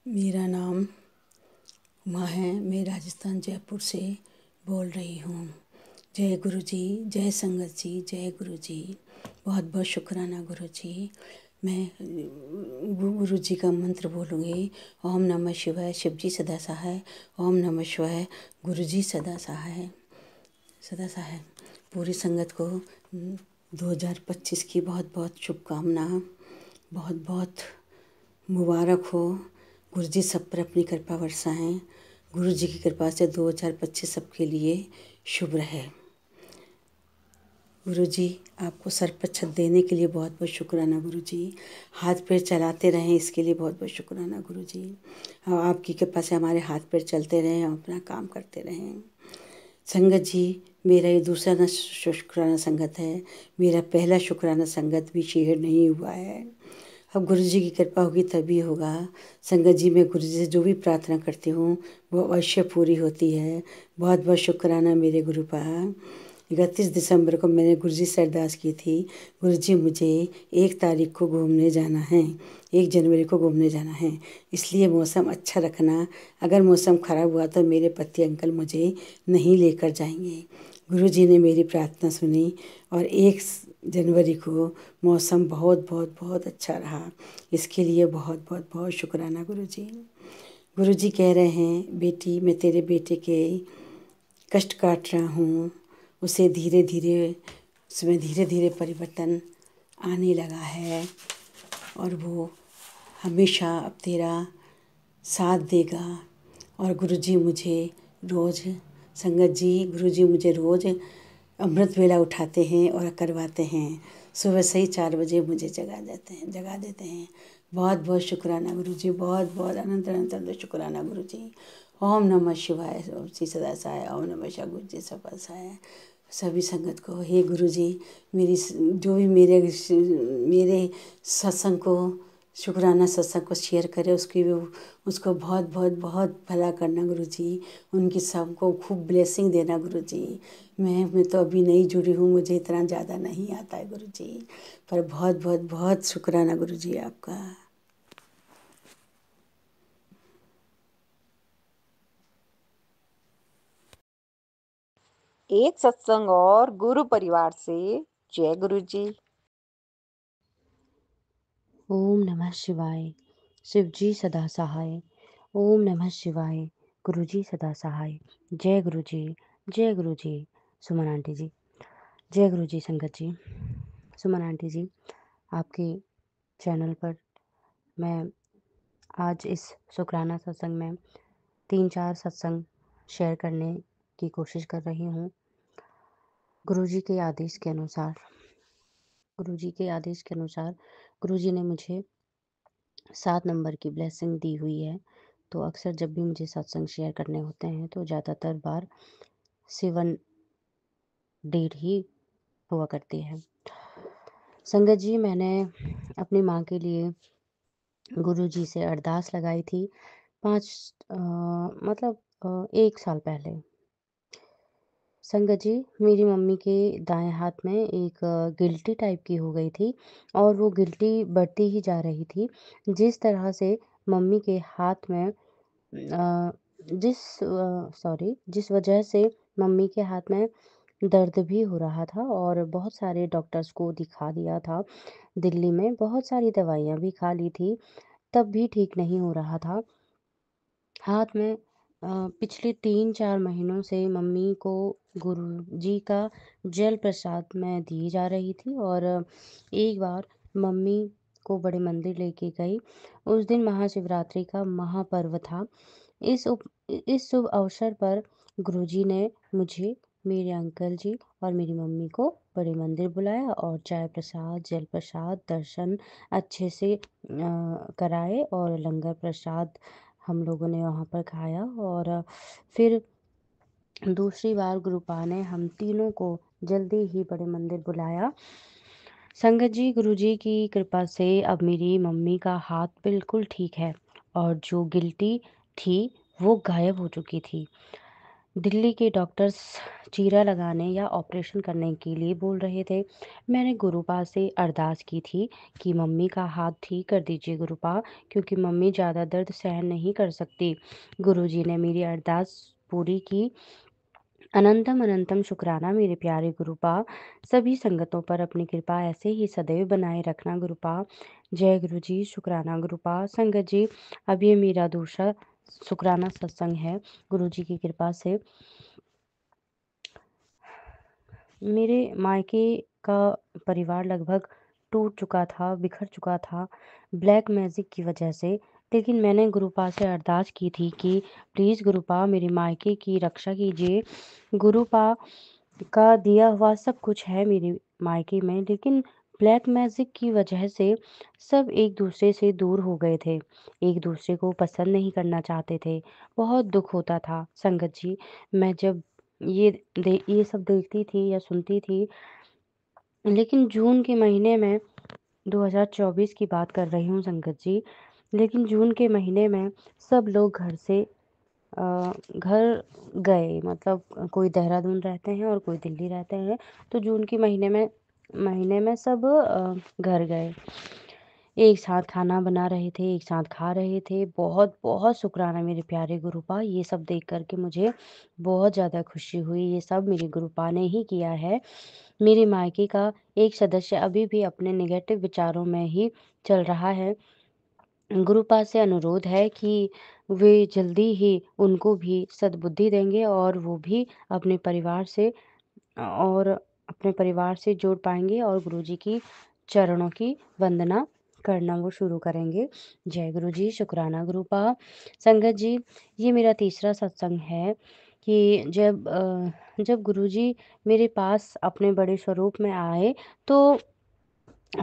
मेरा नाम उमा है, मैं राजस्थान जयपुर से बोल रही हूँ। जय गुरु जी, जय संगत जी, जय गुरु जी। बहुत बहुत शुक्राना गुरु जी। मैं गुरु जी का मंत्र बोलूँगी। ओम नमः शिवाय, शिव जी सदा सहाय। ओम नमः शिवाय, गुरु जी सदा सहाय, सदा सहाय। पूरी संगत को 2025 की बहुत बहुत शुभकामना, बहुत बहुत मुबारक हो। गुरु जी सब पर अपनी कृपा बरसाएं। गुरु जी की कृपा से 2025 सबके लिए शुभ रहे। गुरु जी आपको सर पर छत देने के लिए बहुत बहुत शुक्राना गुरु जी। हाथ पैर चलाते रहें इसके लिए बहुत बहुत शुक्राना गुरु जी। और आपकी कृपा से हमारे हाथ पैर चलते रहें, हम अपना काम करते रहें। संगत जी, मेरा ये दूसरा न शुक्राना संगत है। मेरा पहला शुक्राना संगत भी शेयर नहीं हुआ है। अब गुरु जी की कृपा होगी तभी होगा। संगत जी, मैं गुरु जी से जो भी प्रार्थना करती हूँ वो अवश्य पूरी होती है। बहुत बहुत शुक्राना मेरे गुरुपा। 31 दिसंबर को मैंने गुरु जी से अरदास की थी, गुरु जी मुझे 1 तारीख को घूमने जाना है, 1 जनवरी को घूमने जाना है, इसलिए मौसम अच्छा रखना। अगर मौसम ख़राब हुआ तो मेरे पति अंकल मुझे नहीं लेकर जाएंगे। गुरु जी ने मेरी प्रार्थना सुनी और 1 जनवरी को मौसम बहुत बहुत बहुत अच्छा रहा। इसके लिए बहुत बहुत बहुत शुक्राना गुरु जी। गुरु जी कह रहे हैं, बेटी मैं तेरे बेटे के कष्ट काट रहा हूँ, उसे धीरे धीरे उसमें धीरे धीरे परिवर्तन आने लगा है और वो हमेशा अब तेरा साथ देगा। और गुरुजी मुझे रोज़ संगत जी गुरुजी मुझे रोज़ अमृत वेला उठाते हैं और करवाते हैं। सुबह सही 4 बजे मुझे जगा देते हैं। बहुत बहुत शुक्राना गुरुजी, बहुत बहुत अनंत अनंत अनंत शुक्राना गुरुजी। ओम नमः शिवाय, ओम श्री सदा साय, ओम नमः शिवाय, गुरु जी सफल साय। सभी संगत को हे गुरुजी, मेरी जो भी मेरे सत्संग को शुक्राना सत्संग को शेयर करे उसको बहुत बहुत बहुत भला करना गुरुजी। उनकी सबको खूब ब्लेसिंग देना गुरुजी। मैं तो अभी नई जुड़ी हूँ, मुझे इतना ज़्यादा नहीं आता है गुरुजी, पर बहुत बहुत बहुत शुक्राना गुरुजी आपका। एक सत्संग और गुरु परिवार से। जय गुरु जी। ओम नमः शिवाय। शिवजी सदा सहाय। ओम नमः शिवाय। गुरुजी सदा सहाय। जय गुरुजी, जय गुरुजी। सुमन आंटी जी, जय गुरुजी। संगत जी, सुमन आंटी जी, आपके चैनल पर मैं आज इस शुक्राना सत्संग में 3-4 सत्संग शेयर करने की कोशिश कर रही हूँ। गुरुजी के आदेश के अनुसार गुरुजी ने मुझे 7 नंबर की ब्लेसिंग दी हुई है। तो अक्सर जब भी मुझे सत्संग शेयर करने होते हैं तो ज़्यादातर बार 7 डेट ही हुआ करती है। संगत जी, मैंने अपनी माँ के लिए गुरुजी से अरदास लगाई थी 1 साल पहले। संगत जी, मेरी मम्मी के दाएं हाथ में एक गिल्टी टाइप की हो गई थी और वो गिल्टी बढ़ती ही जा रही थी। जिस तरह से मम्मी के हाथ में जिस वजह से मम्मी के हाथ में दर्द भी हो रहा था और बहुत सारे डॉक्टर्स को दिखा दिया था। दिल्ली में बहुत सारी दवाइयाँ भी खा ली थी, तब भी ठीक नहीं हो रहा था। हाथ में पिछले 3-4 महीनों से मम्मी को गुरुजी का जल प्रसाद मैं दी जा रही थी और एक बार मम्मी को बड़े मंदिर लेके गई। उस दिन महाशिवरात्रि का महापर्व था। इस शुभ अवसर पर गुरुजी ने मुझे, मेरे अंकल जी और मेरी मम्मी को बड़े मंदिर बुलाया और चाय प्रसाद, जल प्रसाद, दर्शन अच्छे से कराए और लंगर प्रसाद हम लोगों ने वहाँ पर खाया। और फिर दूसरी बार गुरुपा ने हम तीनों को जल्दी ही बड़े मंदिर बुलाया। संगत जी, गुरुजी की कृपा से अब मेरी मम्मी का हाथ बिल्कुल ठीक है और जो गिल्टी थी वो गायब हो चुकी थी। दिल्ली के डॉक्टर्स चीरा लगाने या ऑपरेशन करने के लिए बोल रहे थे। मैंने गुरुपा से अरदास की थी कि मम्मी का हाथ ठीक कर दीजिए गुरुपा, क्योंकि मम्मी ज़्यादा दर्द सहन नहीं कर सकती। गुरुजी ने मेरी अरदास पूरी की। अनंतम अनंतम शुक्राना मेरे प्यारे गुरुपा। सभी संगतों पर अपनी कृपा ऐसे ही सदैव बनाए रखना गुरुपा। जय गुरु जी, शुक्राना गुरुपा। संगत जी, अब ये मेरा दूसरा शुक्राना सत्संग है गुरु जी की कृपा से। मेरे मायके का परिवार लगभग टूट चुका था, बिखर चुका था। ब्लैक मैजिक की वजह से लेकिन मैंने गुरुपा से अरदास की थी कि प्लीज़ गुरुपा मेरे मायके की रक्षा कीजिए। गुरुपा का दिया हुआ सब कुछ है मेरे मायके में, लेकिन ब्लैक मैजिक की वजह से सब एक-दूसरे से दूर हो गए थे। एक-दूसरे को पसंद नहीं करना चाहते थे। बहुत दुःख होता था संगत जी। मैं जब ये सब देखती थी या सुनती थी, लेकिन जून के महीने में 2024 की बात कर रही हूँ संगत जी। लेकिन जून के महीने में सब लोग घर गए, मतलब कोई देहरादून रहते हैं और कोई दिल्ली रहते हैं। तो जून के महीने में सब घर गए। एक साथ खाना बना रहे थे, एक साथ खा रहे थे। बहुत-बहुत शुक्राना मेरे प्यारे गुरुपा, ये सब देख कर के मुझे बहुत ज़्यादा खुशी हुई। ये सब मेरे गुरुपा ने ही किया है। मेरे मायके का एक सदस्य अभी भी अपने नेगेटिव विचारों में ही चल रहा है। गुरुपा से अनुरोध है कि वे जल्दी ही उनको भी सद्बुद्धि देंगे और वो भी और अपने परिवार से जुड़ पाएँगे और गुरुजी की चरणों की वंदना करना वो शुरू करेंगे। जय गुरु जी, शुक्राना गुरुपा। संगत जी, ये मेरा तीसरा सत्संग है कि जब गुरुजी मेरे पास अपने बड़े स्वरूप में आए, तो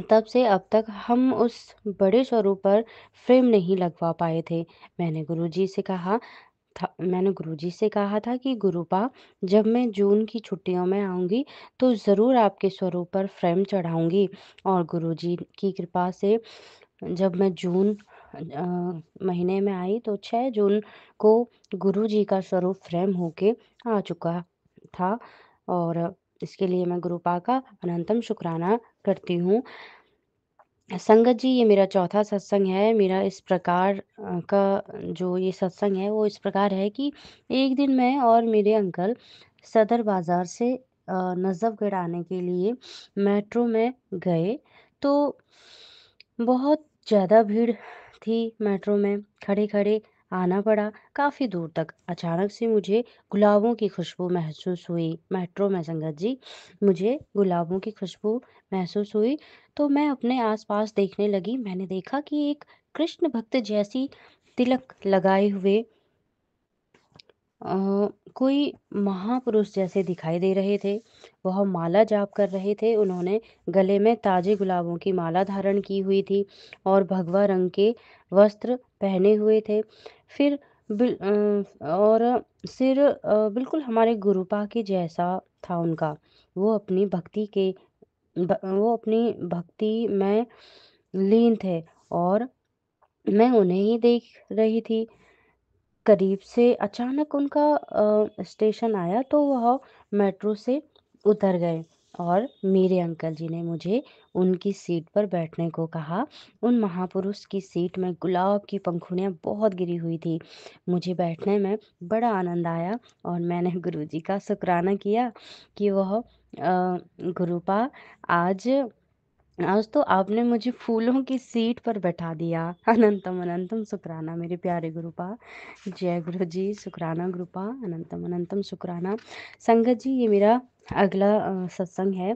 तब से अब तक हम उस बड़े स्वरूप पर फ्रेम नहीं लगवा पाए थे। मैंने गुरुजी से कहा था कि गुरुपा, जब मैं जून की छुट्टियों में आऊँगी तो ज़रूर आपके स्वरूप पर फ्रेम चढ़ाऊँगी। और गुरुजी की कृपा से जब मैं जून महीने में आई तो 6 जून को गुरुजी का स्वरूप फ्रेम होके आ चुका था, और इसके लिए मैं गुरुपा का अनंतम शुक्राना करती हूँ। संगत जी, ये मेरा चौथा सत्संग है। मेरा इस प्रकार का जो ये सत्संग है वो इस प्रकार है कि एक दिन मैं और मेरे अंकल सदर बाज़ार से नज़फ़गढ़ आने के लिए मेट्रो में गए, तो बहुत ज़्यादा भीड़ थी मेट्रो में, खड़े-खड़े आना पड़ा काफ़ी दूर तक। अचानक से मुझे गुलाबों की खुशबू महसूस हुई मेट्रो में संगत जी। मुझे गुलाबों की खुशबू महसूस हुई, तो मैं अपने आस-पास देखने लगी। मैंने देखा कि एक कृष्ण भक्त जैसी तिलक लगाए हुए अ, कोई महापुरुष जैसे दिखाई दे रहे थे। वह माला जाप कर रहे थे। उन्होंने गले में ताजे गुलाबों की माला धारण की हुई थी और भगवा रंग के वस्त्र पहने हुए थे। फिर और सिर बिल्कुल हमारे गुरुपा के जैसा था उनका। वो अपनी वो अपनी भक्ति में लीन थे और मैं उन्हें ही देख रही थी। करीब से अचानक उनका स्टेशन आया तो वह मेट्रो से उतर गए और मेरे अंकल जी ने मुझे उनकी सीट पर बैठने को कहा। उन महापुरुष की सीट में गुलाब की पंखुड़ियाँ बहुत गिरी हुई थी। मुझे बैठने में बड़ा आनंद आया और मैंने गुरुजी का शुक्राना किया कि गुरुपा, आज आज तो आपने मुझे फूलों की सीट पर बैठा दिया। अनंतम अनंतम शुक्राना मेरे प्यारे गुरुपा। जय गुरु जी, शुक्राना गुरुपा, अनंतम अनंतम शुक्राना। संगत जी, ये मेरा अगला सत्संग है।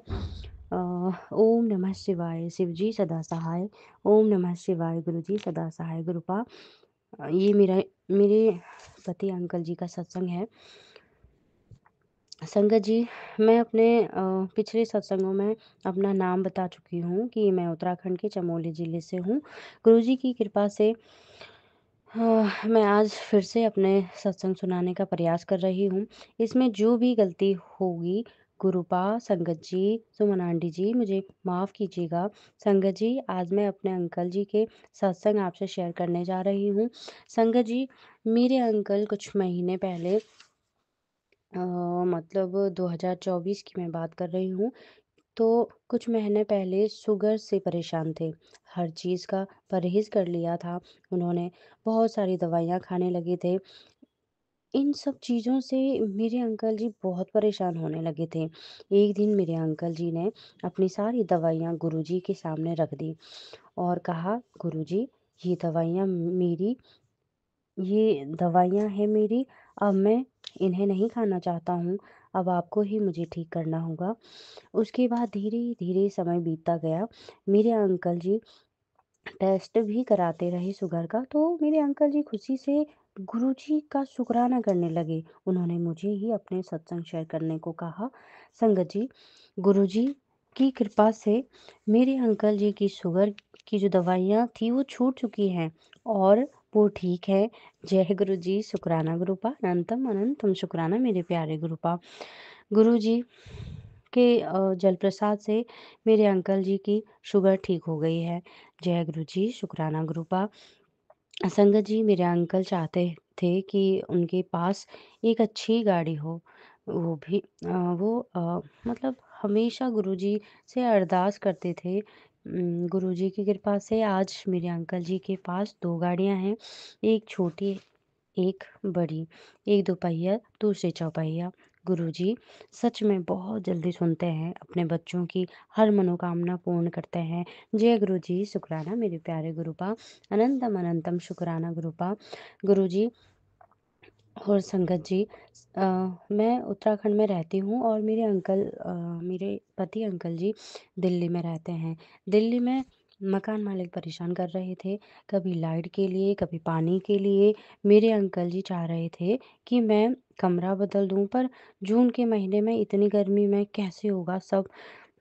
ओम नमः शिवाय, शिव जी सदा सहाय। ओम नमः शिवाय, गुरु जी सदा सहाय। गुरुपा, ये मेरे पति अंकल जी का सत्संग है। संगत जी, मैं अपने पिछले सत्संगों में अपना नाम बता चुकी हूँ कि मैं उत्तराखंड के चमोली ज़िले से हूँ। गुरुजी की कृपा से मैं आज फिर से अपने सत्संग सुनाने का प्रयास कर रही हूँ। इसमें जो भी गलती होगी, गुरुपा, संगत जी, सुमन आंटी जी, मुझे माफ़ कीजिएगा। संगत जी, आज मैं अपने अंकल जी के सत्संग आपसे शेयर करने जा रही हूँ। संगत जी, मेरे अंकल कुछ महीने पहले मतलब 2024 की मैं बात कर रही हूँ, तो कुछ महीने पहले शुगर से परेशान थे। हर चीज़ का परहेज़ कर लिया था उन्होंने, बहुत सारी दवाइयाँ खाने लगे थे। इन सब चीज़ों से मेरे अंकल जी बहुत परेशान होने लगे थे। एक दिन मेरे अंकल जी ने अपनी सारी दवाइयाँ गुरुजी के सामने रख दी और कहा, "गुरुजी, ये दवाइयाँ मेरी ये दवाइयाँ हैं मेरी, अब मैं इन्हें नहीं खाना चाहता हूँ, अब आपको ही मुझे ठीक करना होगा।" उसके बाद धीरे-धीरे समय बीतता गया। मेरे अंकल जी टेस्ट भी कराते रहे शुगर का, तो मेरे अंकल जी खुशी से गुरुजी का शुक्राना करने लगे। उन्होंने मुझे ही अपने सत्संग शेयर करने को कहा। संगत जी, गुरुजी की कृपा से मेरे अंकल जी की शुगर की जो दवाइयाँ थी वो छूट चुकी हैं और वो ठीक है। जय गुरुजी, शुक्राना गुरुपा, अनंतम अनंतम शुक्राना मेरे प्यारे गुरुपा। गुरुजी के जल प्रसाद से मेरे अंकल जी की शुगर ठीक हो गई है। जय गुरुजी, शुक्राना गुरुपा। संगत जी, मेरे अंकल चाहते थे कि उनके पास एक अच्छी गाड़ी हो। वो भी वो मतलब हमेशा गुरुजी से अरदास करते थे। गुरुजी की कृपा से आज मेरे अंकल जी के पास 2 गाड़ियाँ हैं, एक छोटी, एक बड़ी, एक दोपहिया, दूसरी चौपहिया। गुरुजी सच में बहुत जल्दी सुनते हैं, अपने बच्चों की हर मनोकामना पूर्ण करते हैं। जय गुरुजी, शुक्राना मेरे प्यारे गुरुपा, अनंतम अनंतम शुक्राना गुरुपा। गुरुजी और संगत जी, मैं उत्तराखंड में रहती हूँ और मेरे पति अंकल जी दिल्ली में रहते हैं। दिल्ली में मकान मालिक परेशान कर रहे थे, कभी लाइट के लिए, कभी पानी के लिए। मेरे अंकल जी चाह रहे थे कि मैं कमरा बदल दूँ, पर जून के महीने में इतनी गर्मी में कैसे होगा सब।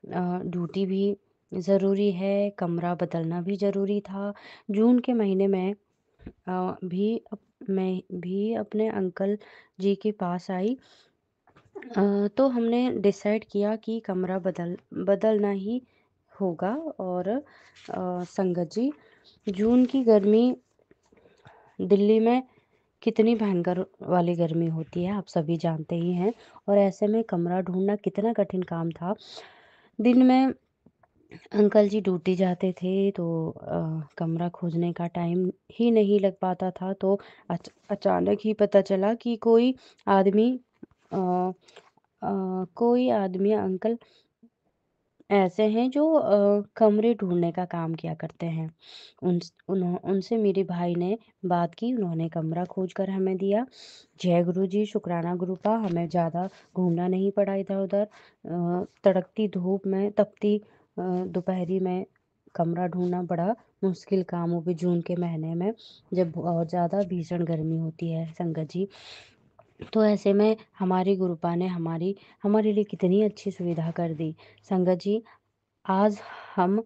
ड्यूटी भी ज़रूरी है, कमरा बदलना भी ज़रूरी था। जून के महीने में मैं भी अपने अंकल जी के पास आई। तो हमने डिसाइड किया कि कमरा बदलना ही होगा। और संगत जी, जून की गर्मी दिल्ली में कितनी भयंकर वाली गर्मी होती है, आप सभी जानते ही हैं। और ऐसे में कमरा ढूंढना कितना कठिन काम था। दिन में अंकल जी ड्यूटी जाते थे, तो कमरा खोजने का टाइम ही नहीं लग पाता था। तो अचानक ही पता चला कि अ, कोई आदमी अंकल ऐसे हैं जो कमरे ढूंढने का काम किया करते हैं। उनसे मेरे भाई ने बात की, उन्होंने कमरा खोज कर हमें दिया। जय गुरु जी, शुक्राना गुरुपा। हमें ज़्यादा घूमना नहीं पड़ा इधर उधर। तड़कती धूप में, तपती दोपहरी में कमरा ढूंढना बड़ा मुश्किल काम, वो भी जून के महीने में, जब बहुत ज़्यादा भीषण गर्मी होती है संगत जी। तो ऐसे में हमारे गुरुपा ने हमारे लिए कितनी अच्छी सुविधा कर दी। संगत जी, आज हम,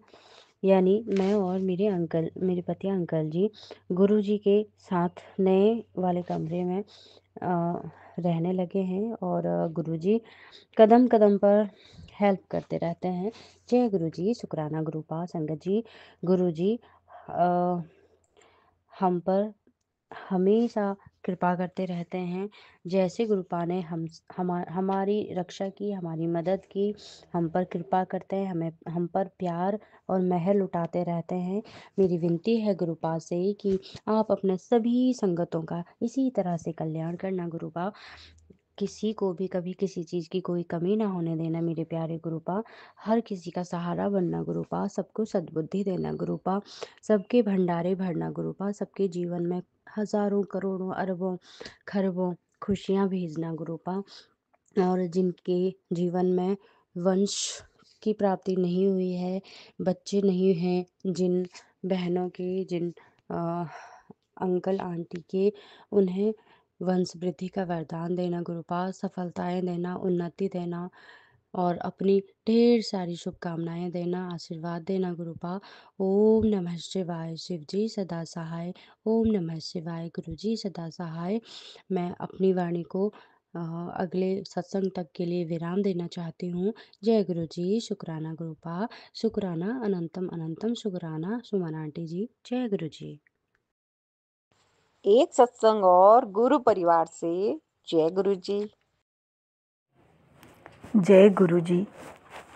यानी मैं और मेरे पति अंकल जी, गुरुजी के साथ नए वाले कमरे में रहने लगे हैं और गुरुजी कदम कदम पर हेल्प करते रहते हैं। जय गुरुजी, शुक्राना गुरुपा। संगत जी, गुरुजी अ, हम पर हमेशा कृपा करते रहते हैं। जैसे गुरुपा ने हमारी रक्षा की, हमारी मदद की, हम पर कृपा करते हैं, हम पर प्यार और मेहर लुटाते रहते हैं। मेरी विनती है गुरुपा से कि आप अपने सभी संगतों का इसी तरह से कल्याण करना गुरुपा। किसी को भी कभी किसी चीज़ की कोई कमी ना होने देना मेरे प्यारे गुरुपा। हर किसी का सहारा बनना गुरुपा, सबको सद्बुद्धि देना गुरुपा, सबके भंडारे भरना गुरुपा, सबके जीवन में हज़ारों, करोड़ों, अरबों, खरबों खुशियाँ भेजना गुरुपा। और जिनके जीवन में वंश की प्राप्ति नहीं हुई है, बच्चे नहीं हैं, जिन बहनों के, जिन अ, अंकल आंटी के, उन्हें वंश वृद्धि का वरदान देना गुरुपा, सफलताएँ देना, उन्नति देना और अपनी ढेर सारी शुभकामनाएँ देना, आशीर्वाद देना गुरुपा। ओम नमः शिवाय। शिव जी सदा सहाय। ओम नमः शिवाय। गुरु जी सदा सहाय। मैं अपनी वाणी को अगले सत्संग तक के लिए विराम देना चाहती हूँ। जय गुरु जी, शुक्राना गुरुपा, शुक्राना अनंतम अनंतम शुक्राना सुमन आंटी जी। जय गुरु जी। एक सत्संग और गुरु परिवार से। जय गुरु जी। जय गुरु जी,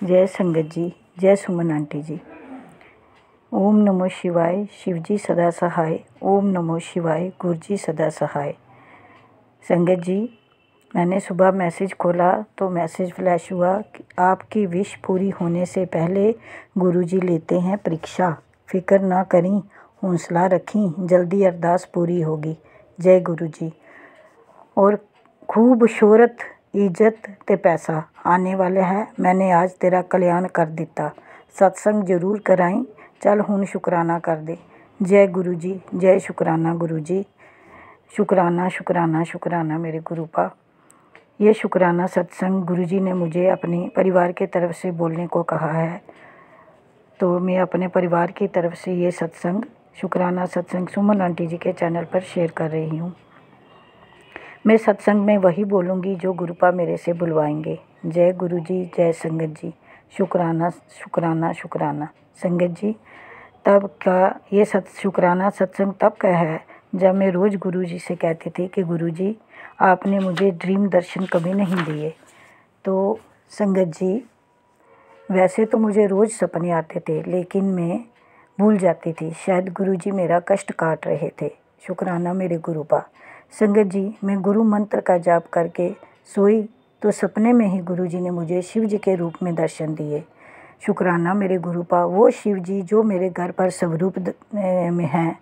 जय संगत जी, जय सुमन आंटी जी। ओम नमो शिवाय। शिव जी सदा सहाय। ओम नमो शिवाय। गुरु जी सदा सहाय। संगत जी, मैंने सुबह मैसेज खोला तो मैसेज फ्लैश हुआ कि आपकी विश पूरी होने से पहले गुरुजी लेते हैं परीक्षा। फिक्र ना करी, हौसला रखी, जल्दी अरदास पूरी होगी। जय गुरु जी। और खूब शोहरत, इज्जत ते पैसा आने वाला है। मैंने आज तेरा कल्याण कर दिता। सत्संग जरूर कराई, चल हुण शुकराना कर दे। जय गुरु जी, जय शुकराना गुरु जी। शुकराना शुकराना शुकराना मेरे गुरु पा। ये शुकराना सत्संग गुरु जी ने मुझे अपने परिवार की तरफ से बोलने को कहा है, तो मैं अपने परिवार की तरफ से ये सत्संग शुकराना सत्संग सुमन आंटी जी के चैनल पर शेयर कर रही हूँ। मैं सत्संग में वही बोलूँगी जो गुरुपा मेरे से बुलवाएंगे। जय गुरु जी, जय संगत जी। शुकराना शुकराना शुकराना संगत जी। तब का ये शुकराना सत्संग तब का है जब मैं रोज़ गुरु जी से कहती थी कि गुरु जी आपने मुझे ड्रीम दर्शन कभी नहीं दिए। तो संगत जी, वैसे तो मुझे रोज़ सपने आते थे, लेकिन मैं भूल जाती थी। शायद गुरु जी मेरा कष्ट काट रहे थे। शुकराना मेरे गुरु पा। संगत जी, मैं गुरु मंत्र का जाप करके सोई तो सपने में ही गुरु जी ने मुझे शिव जी के रूप में दर्शन दिए। शुकराना मेरे गुरु पा। वो शिव जी जो मेरे घर पर स्वरूप में हैं,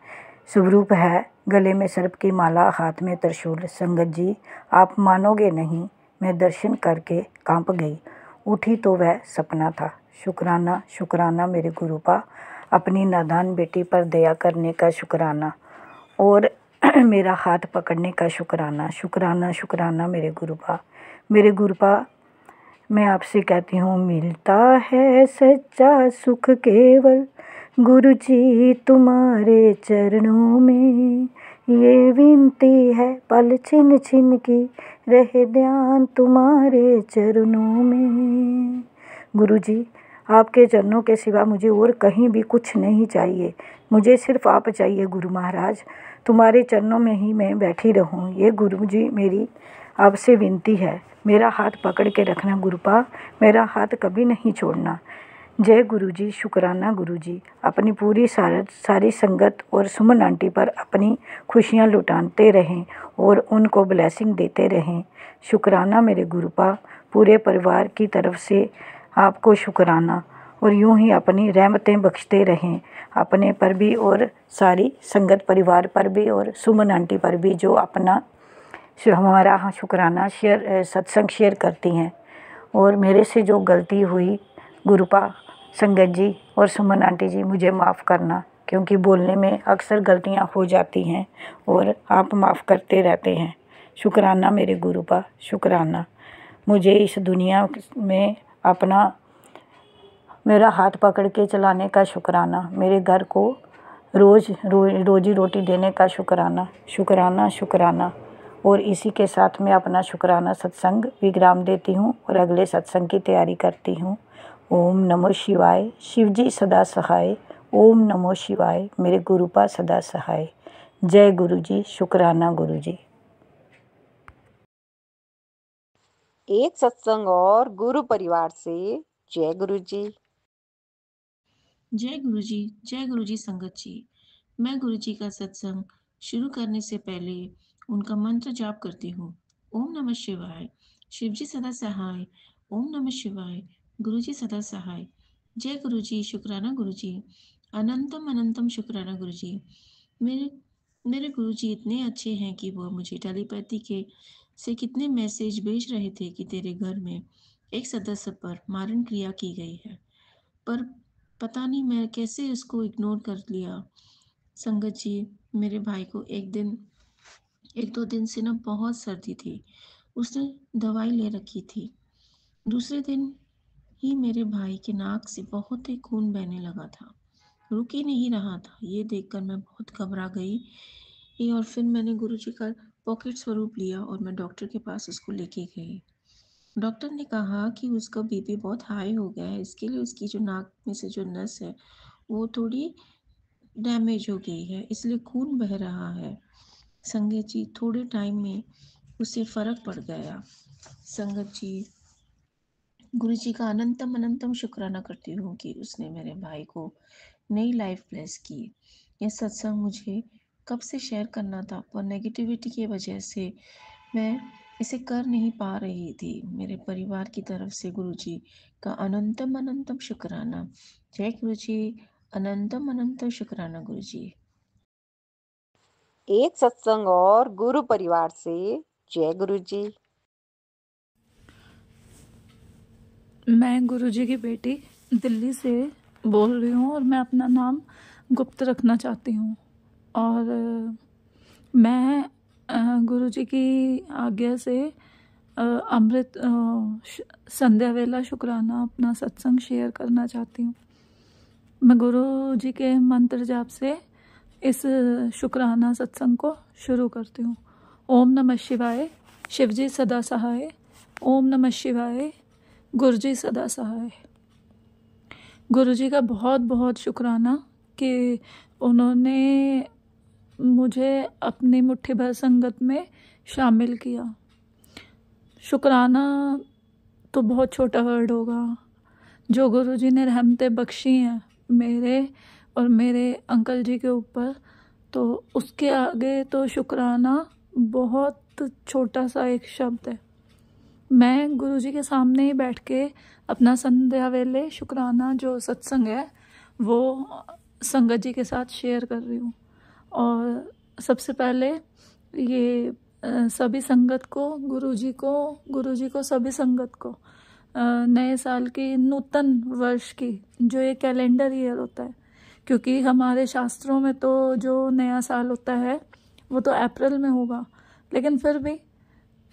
स्वरूप है, गले में सर्प की माला, हाथ में त्रिशूल। संगत जी, आप मानोगे नहीं, मैं दर्शन करके कांप गई। उठी तो वह सपना था। शुकराना शुकराना मेरे गुरु पा। अपनी नादान बेटी पर दया करने का शुकराना और मेरा हाथ पकड़ने का शुकराना। शुकराना शुकराना मेरे गुरु पा। मेरे गुरु पा, मैं आपसे कहती हूँ, मिलता है सच्चा सुख केवल गुरु जी तुम्हारे चरणों में। ये विनती है पल छिन छिन की, रहे ध्यान तुम्हारे चरणों में। गुरु जी, आपके चरणों के सिवा मुझे और कहीं भी कुछ नहीं चाहिए। मुझे सिर्फ आप चाहिए गुरु महाराज। तुम्हारे चरणों में ही मैं बैठी रहूं, ये गुरु जी मेरी आपसे विनती है। मेरा हाथ पकड़ के रखना गुरुपा, मेरा हाथ कभी नहीं छोड़ना। जय गुरु जी। शुकराना गुरु जी। अपनी पूरी सारी संगत और सुमन आंटी पर अपनी खुशियाँ लुटाते रहें और उनको ब्लेसिंग देते रहें। शुकराना मेरे गुरुपा। पूरे परिवार की तरफ से आपको शुकराना, और यूं ही अपनी रहमतें बख्शते रहें अपने पर भी और सारी संगत परिवार पर भी और सुमन आंटी पर भी, जो अपना हमारा शुकराना सत्संग शेयर करती हैं। और मेरे से जो गलती हुई गुरुपा, संगत जी और सुमन आंटी जी, मुझे माफ़ करना, क्योंकि बोलने में अक्सर गलतियां हो जाती हैं और आप माफ़ करते रहते हैं। शुकराना मेरे गुरुपा। शुकराना। मुझे इस दुनिया में अपना मेरा हाथ पकड़ के चलाने का शुकराना, मेरे घर को रोजी रोटी देने का शुकराना। शुकराना शुकराना। और इसी के साथ मैं अपना शुकराना सत्संग विराम देती हूँ और अगले सत्संग की तैयारी करती हूँ। ओम नमो शिवाय। शिवजी सदा सहाय। ओम नमो शिवाय। मेरे गुरुपा सदा सहाय। जय गुरु जी। शुकराना गुरु जी। एक सत्संग और गुरु परिवार से। जय गुरु जी। जय गुरु जी। जय गुरु जी संगत जी। मैं गुरु जी का सत्संग शुरू करने से पहले उनका मंत्र जाप करती हूँ। ओम नमः शिवाय। शिव जी सदा सहाय। ओम नमः शिवाय। गुरु जी सदा सहाय। जय गुरु जी। शुकराना गुरु जी। अनंतम अनंतम शुकराना गुरु जी। मेरे गुरु जी इतने अच्छे हैं कि वो मुझे टेलीपैथी के से कितने मैसेज भेज रहे थे कि तेरे घर में एक सदस्य पर मारण क्रिया की गई है, पर पता नहीं मैं कैसे उसको इग्नोर कर लिया। संगत जी, मेरे भाई को एक दो दिन से ना बहुत सर्दी थी। उसने दवाई ले रखी थी। दूसरे दिन ही मेरे भाई के नाक से बहुत ही खून बहने लगा था, रुक ही नहीं रहा था। ये देखकर मैं बहुत घबरा गई और फिर मैंने गुरुजी का पॉकेट स्वरूप लिया और मैं डॉक्टर के पास उसको लेके गई। डॉक्टर ने कहा कि उसका बीपी बहुत हाई हो गया है, इसके लिए उसकी जो नाक में से जो नस है वो थोड़ी डैमेज हो गई है, इसलिए खून बह रहा है। संगत जी, थोड़े टाइम में उसे फर्क पड़ गया। संगत जी, गुरु जी का अनंतम अनंतम शुक्राना करती हूँ कि उसने मेरे भाई को नई लाइफ ब्लेस की। यह सत्संग मुझे कब से शेयर करना था, पर नेगेटिविटी की वजह से मैं इसे कर नहीं पा रही थी। मेरे परिवार की तरफ से गुरु जी का अनंतम अनंतम शुक्राना। जय गुरु जी। अनंतम अनंतम शुक्राना गुरु जी। एक सत्संग और गुरु परिवार से। जय गुरु जी। मैं गुरु जी की बेटी दिल्ली से बोल रही हूँ और मैं अपना नाम गुप्त रखना चाहती हूँ। और मैं गुरुजी की आज्ञा से अमृत संध्या वेला शुक्राना अपना सत्संग शेयर करना चाहती हूँ। मैं गुरु जी के मंत्र जाप से इस शुक्राना सत्संग को शुरू करती हूँ। ओम नमः शिवाय, शिवजी सदा सहाय। ओम नमः शिवाय, गुरुजी सदा सहाय। गुरुजी का बहुत बहुत शुक्राना कि उन्होंने मुझे अपनी मुट्ठी भर संगत में शामिल किया। शुक्राना तो बहुत छोटा वर्ड होगा। जो गुरुजी ने रहमतें बख्शी हैं मेरे और मेरे अंकल जी के ऊपर, तो उसके आगे तो शुक्राना बहुत छोटा सा एक शब्द है। मैं गुरुजी के सामने ही बैठ के अपना संध्या वेले शुक्राना जो सत्संग है वो संगत जी के साथ शेयर कर रही हूँ। और सबसे पहले ये सभी संगत को, गुरुजी को सभी संगत को नए साल की, नूतन वर्ष की, जो ये कैलेंडर ईयर होता है, क्योंकि हमारे शास्त्रों में तो जो नया साल होता है वो तो अप्रैल में होगा, लेकिन फिर भी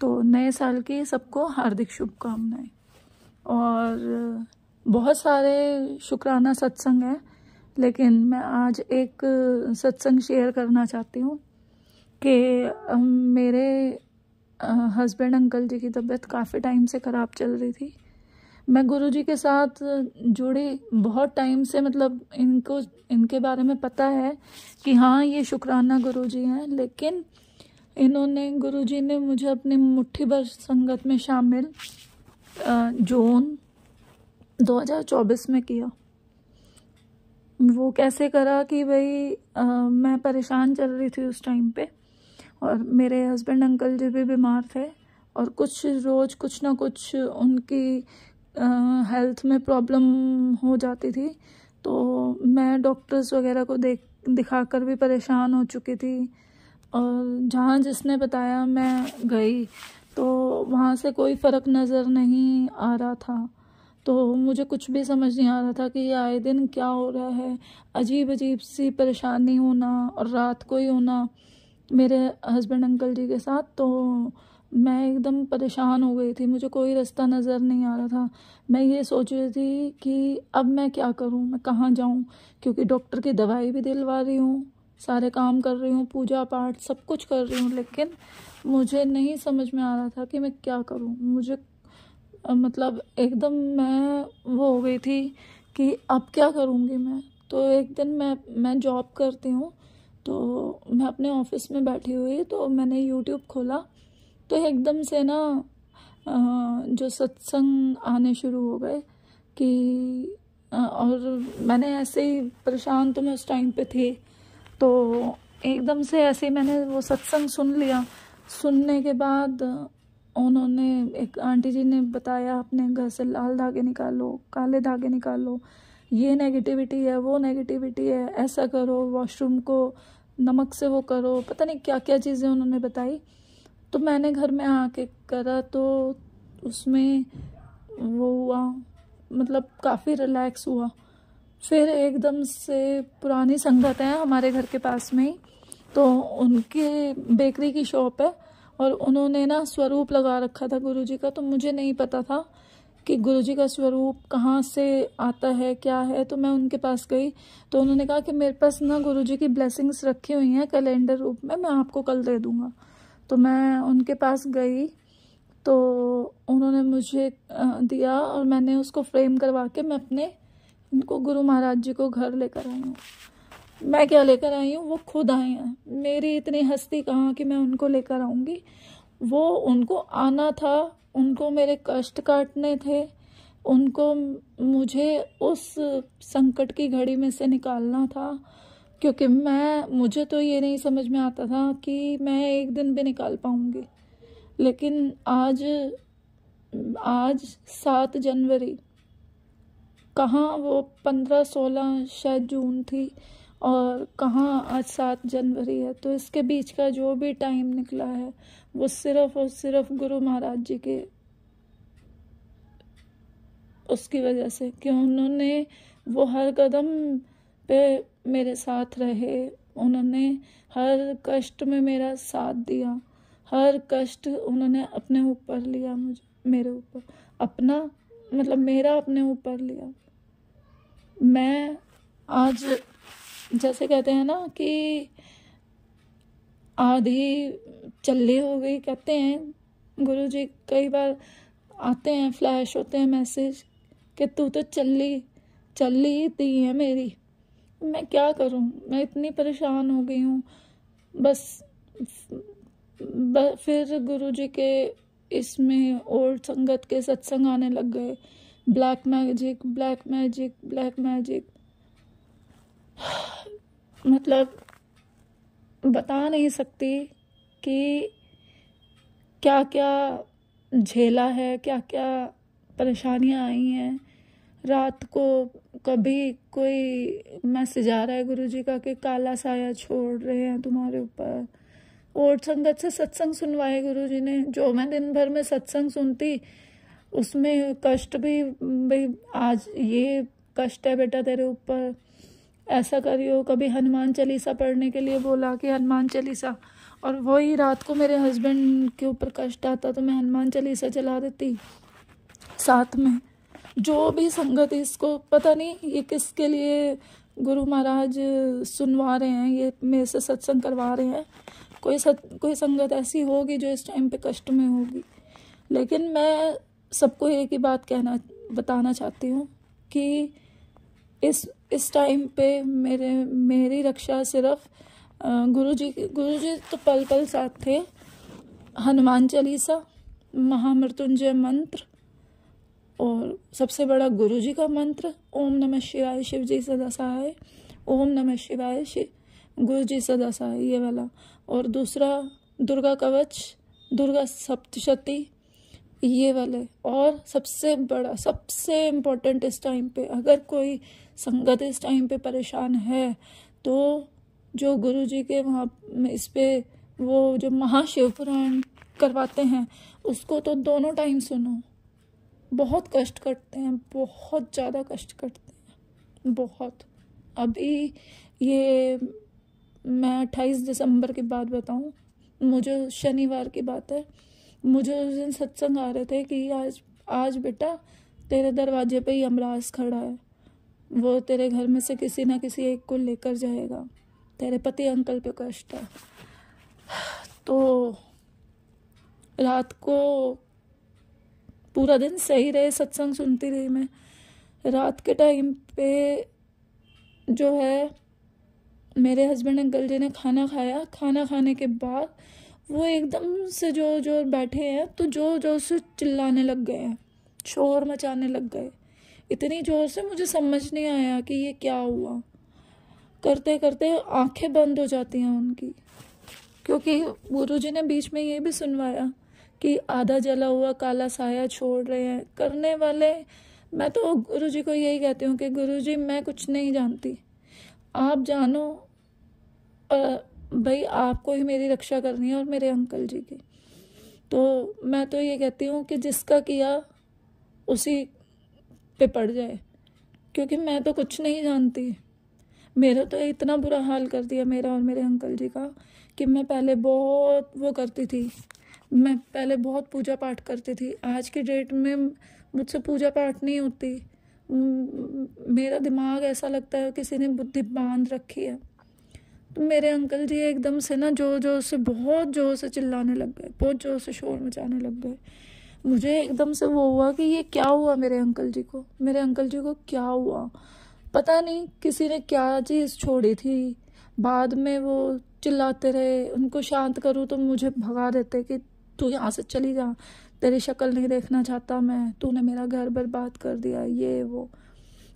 तो नए साल की सबको हार्दिक शुभकामनाएं। और बहुत सारे शुक्राना सत्संग हैं, लेकिन मैं आज एक सत्संग शेयर करना चाहती हूँ कि मेरे हस्बैंड अंकल जी की तबीयत काफ़ी टाइम से ख़राब चल रही थी। मैं गुरुजी के साथ जुड़ी बहुत टाइम से, मतलब इनके बारे में पता है कि हाँ ये शुक्राना गुरुजी हैं, लेकिन गुरुजी ने मुझे अपनी मुट्ठी भर संगत में शामिल जून 2024 में किया। वो कैसे करा कि भाई मैं परेशान चल रही थी उस टाइम पे, और मेरे हस्बैंड अंकल जी भी बीमार थे, और रोज़ कुछ ना कुछ उनकी हेल्थ में प्रॉब्लम हो जाती थी। तो मैं डॉक्टर्स वगैरह को दिखाकर भी परेशान हो चुकी थी, और जहाँ जिसने बताया मैं गई तो वहाँ से कोई फ़र्क नज़र नहीं आ रहा था। तो मुझे कुछ भी समझ नहीं आ रहा था कि ये आए दिन क्या हो रहा है। अजीब अजीब सी परेशानी होना और रात को ही होना मेरे हस्बैंड अंकल जी के साथ। तो मैं एकदम परेशान हो गई थी, मुझे कोई रास्ता नज़र नहीं आ रहा था। मैं ये सोच रही थी कि अब मैं क्या करूं, मैं कहाँ जाऊं, क्योंकि डॉक्टर की दवाई भी दिलवा रही हूँ, सारे काम कर रही हूँ, पूजा पाठ सब कुछ कर रही हूँ, लेकिन मुझे नहीं समझ में आ रहा था कि मैं क्या करूं। मुझे मतलब एकदम मैं वो हो गई थी कि अब क्या करूँगी मैं। तो एक दिन मैं जॉब करती हूँ, तो मैं अपने ऑफिस में बैठी हुई, तो मैंने यूट्यूब खोला, तो एकदम से ना जो सत्संग आने शुरू हो गए कि और मैंने ऐसे ही परेशान, तो मैं उस टाइम पे थी, तो एकदम से ऐसे ही मैंने वो सत्संग सुन लिया। सुनने के बाद उन्होंने, एक आंटी जी ने बताया अपने घर से लाल धागे निकालो, काले धागे निकालो, ये नेगेटिविटी है, वो नेगेटिविटी है, ऐसा करो, वॉशरूम को नमक से वो करो, पता नहीं क्या क्या चीज़ें उन्होंने बताई। तो मैंने घर में आके करा, तो उसमें वो हुआ, मतलब काफ़ी रिलैक्स हुआ। फिर एकदम से पुरानी संगत है हमारे घर के पास में ही, तो उनके बेकरी की शॉप है, और उन्होंने ना स्वरूप लगा रखा था गुरुजी का। तो मुझे नहीं पता था कि गुरुजी का स्वरूप कहाँ से आता है, क्या है। तो मैं उनके पास गई, तो उन्होंने कहा कि मेरे पास ना गुरुजी की ब्लेसिंग्स रखी हुई हैं कैलेंडर रूप में, मैं आपको कल दे दूँगा। तो मैं उनके पास गई, तो उन्होंने मुझे दिया, और मैंने उसको फ्रेम करवा के मैं अपने इनको गुरु महाराज जी को घर लेकर आई हूँ। मैं क्या लेकर आई हूँ, वो खुद आए हैं। मेरी इतनी हस्ती कहाँ कि मैं उनको लेकर आऊँगी। वो उनको आना था, उनको मेरे कष्ट काटने थे, उनको मुझे उस संकट की घड़ी में से निकालना था, क्योंकि मुझे तो ये नहीं समझ में आता था कि मैं एक दिन भी निकाल पाऊँगी। लेकिन आज 7 जनवरी, कहाँ वो 15-16 शायद जून थी, और कहाँ आज 7 जनवरी है। तो इसके बीच का जो भी टाइम निकला है वो सिर्फ और सिर्फ गुरु महाराज जी के उसकी वजह से, कि उन्होंने वो हर कदम पे मेरे साथ रहे। उन्होंने हर कष्ट में मेरा साथ दिया, हर कष्ट उन्होंने अपने ऊपर लिया, मेरे ऊपर अपना मतलब मेरा अपने ऊपर लिया। मैं आज जैसे कहते हैं ना कि आधी चल्ली हो गई, कहते हैं गुरुजी, कई बार आते हैं, फ्लैश होते हैं मैसेज कि तू तो चल्ली दी है मेरी। मैं क्या करूं, मैं इतनी परेशान हो गई हूँ। बस फिर गुरुजी के इसमें ओल्ड संगत के सत्संग आने लग गए, black magic black magic black magic. मतलब बता नहीं सकती कि क्या क्या झेला है, क्या क्या परेशानियां आई हैं। रात को कभी कोई मैसेज आ रहा है गुरुजी का कि काला साया छोड़ रहे हैं तुम्हारे ऊपर। और संगत से सत्संग सुनवाए गुरुजी ने, जो मैं दिन भर में सत्संग सुनती उसमें कष्ट भी, भाई आज ये कष्ट है बेटा तेरे ऊपर, ऐसा करियो। कभी हनुमान चालीसा पढ़ने के लिए बोला कि हनुमान चालीसा, और वही रात को मेरे हस्बैंड के ऊपर कष्ट आता तो मैं हनुमान चालीसा चला देती साथ में। जो भी संगत, इसको पता नहीं ये किसके लिए गुरु महाराज सुनवा रहे हैं, ये मेरे से सत्संग करवा रहे हैं। कोई संगत ऐसी होगी जो इस टाइम पे कष्ट में होगी। लेकिन मैं सबको एक ही बात बताना चाहती हूँ कि इस टाइम पे मेरी रक्षा सिर्फ गुरुजी तो पल पल साथ थे। हनुमान चालीसा, महामृत्युंजय मंत्र, और सबसे बड़ा गुरुजी का मंत्र ओम नमः शिवाय शिव जी सदा सहाय, ओम नमः शिवाय गुरुजी सदा सहाय, ये वाला। और दूसरा दुर्गा कवच, दुर्गा सप्तशती, ये वाले। और सबसे बड़ा, सबसे इम्पोर्टेंट इस टाइम पे, अगर कोई संगत इस टाइम पे परेशान है तो जो गुरुजी के वहाँ इस पे वो जो महाशिव पुराण करवाते हैं उसको तो दोनों टाइम सुनो। बहुत कष्ट करते हैं, बहुत ज़्यादा कष्ट करते हैं, बहुत। अभी ये मैं 28 दिसंबर की बात बताऊं, मुझे शनिवार की बात है, मुझे उस दिन सत्संग आ रहे थे कि आज बेटा तेरे दरवाजे पे ही यमराज खड़ा है, वो तेरे घर में से किसी ना किसी एक को लेकर जाएगा, तेरे पति अंकल पे कष्ट है। तो रात को पूरा दिन सही रहे, सत्संग सुनती रही मैं। रात के टाइम पे जो है मेरे हस्बैंड अंकल जी ने खाना खाया। खाना खाने के बाद वो एकदम से जो बैठे हैं तो जो से चिल्लाने लग गए हैं, शोर मचाने लग गए इतनी जोर से, मुझे समझ नहीं आया कि ये क्या हुआ। करते करते आंखें बंद हो जाती हैं उनकी, क्योंकि गुरुजी ने बीच में ये भी सुनवाया कि आधा जला हुआ काला साया छोड़ रहे हैं करने वाले। मैं तो गुरुजी को यही कहती हूँ कि गुरुजी मैं कुछ नहीं जानती, आप जानो, भाई आपको ही मेरी रक्षा करनी है और मेरे अंकल जी की। तो मैं तो ये कहती हूँ कि जिसका किया उसी पे पड़ जाए, क्योंकि मैं तो कुछ नहीं जानती। मेरा तो इतना बुरा हाल कर दिया मेरा और मेरे अंकल जी का कि मैं पहले बहुत वो करती थी, मैं पहले बहुत पूजा पाठ करती थी। आज के डेट में मुझसे पूजा पाठ नहीं होती। मेरा दिमाग ऐसा लगता है किसी ने बुद्धि बांध रखी है। तो मेरे अंकल जी एकदम से ना बहुत जोर से चिल्लाने लग गए, बहुत जोर से शोर मचाने लग गए। मुझे एकदम से वो हुआ कि ये क्या हुआ मेरे अंकल जी को क्या हुआ, पता नहीं किसी ने क्या चीज़ छोड़ी थी। बाद में वो चिल्लाते रहे, उनको शांत करूँ तो मुझे भगा देते कि तू यहाँ से चली जा, तेरी शक्ल नहीं देखना चाहता मैं, तूने मेरा घर बर्बाद कर दिया, ये वो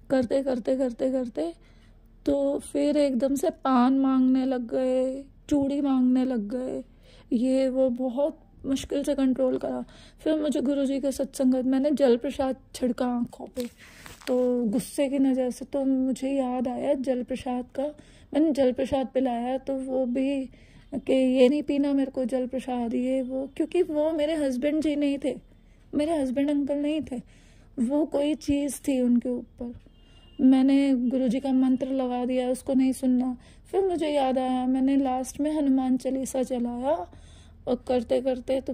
करते करते करते करते तो फिर एकदम से पान मांगने लग गए, चूड़ी मांगने लग गए, ये वो बहुत मुश्किल से कंट्रोल करा। फिर मुझे गुरुजी के सत्संग, मैंने जल प्रसाद छिड़का आँखों पे, तो गुस्से की नज़र से तो मुझे याद आया जल प्रसाद का, मैंने जल प्रसाद पिलाया। तो वो भी कि ये नहीं पीना मेरे को जल प्रसाद, ये वो, क्योंकि वो मेरे हस्बैंड जी नहीं थे, मेरे हस्बैंड अंकल नहीं थे, वो कोई चीज़ थी उनके ऊपर। मैंने गुरुजी का मंत्र लगा दिया, उसको नहीं सुनना। फिर मुझे याद आया, मैंने लास्ट में हनुमान चालीसा चलाया और करते करते तो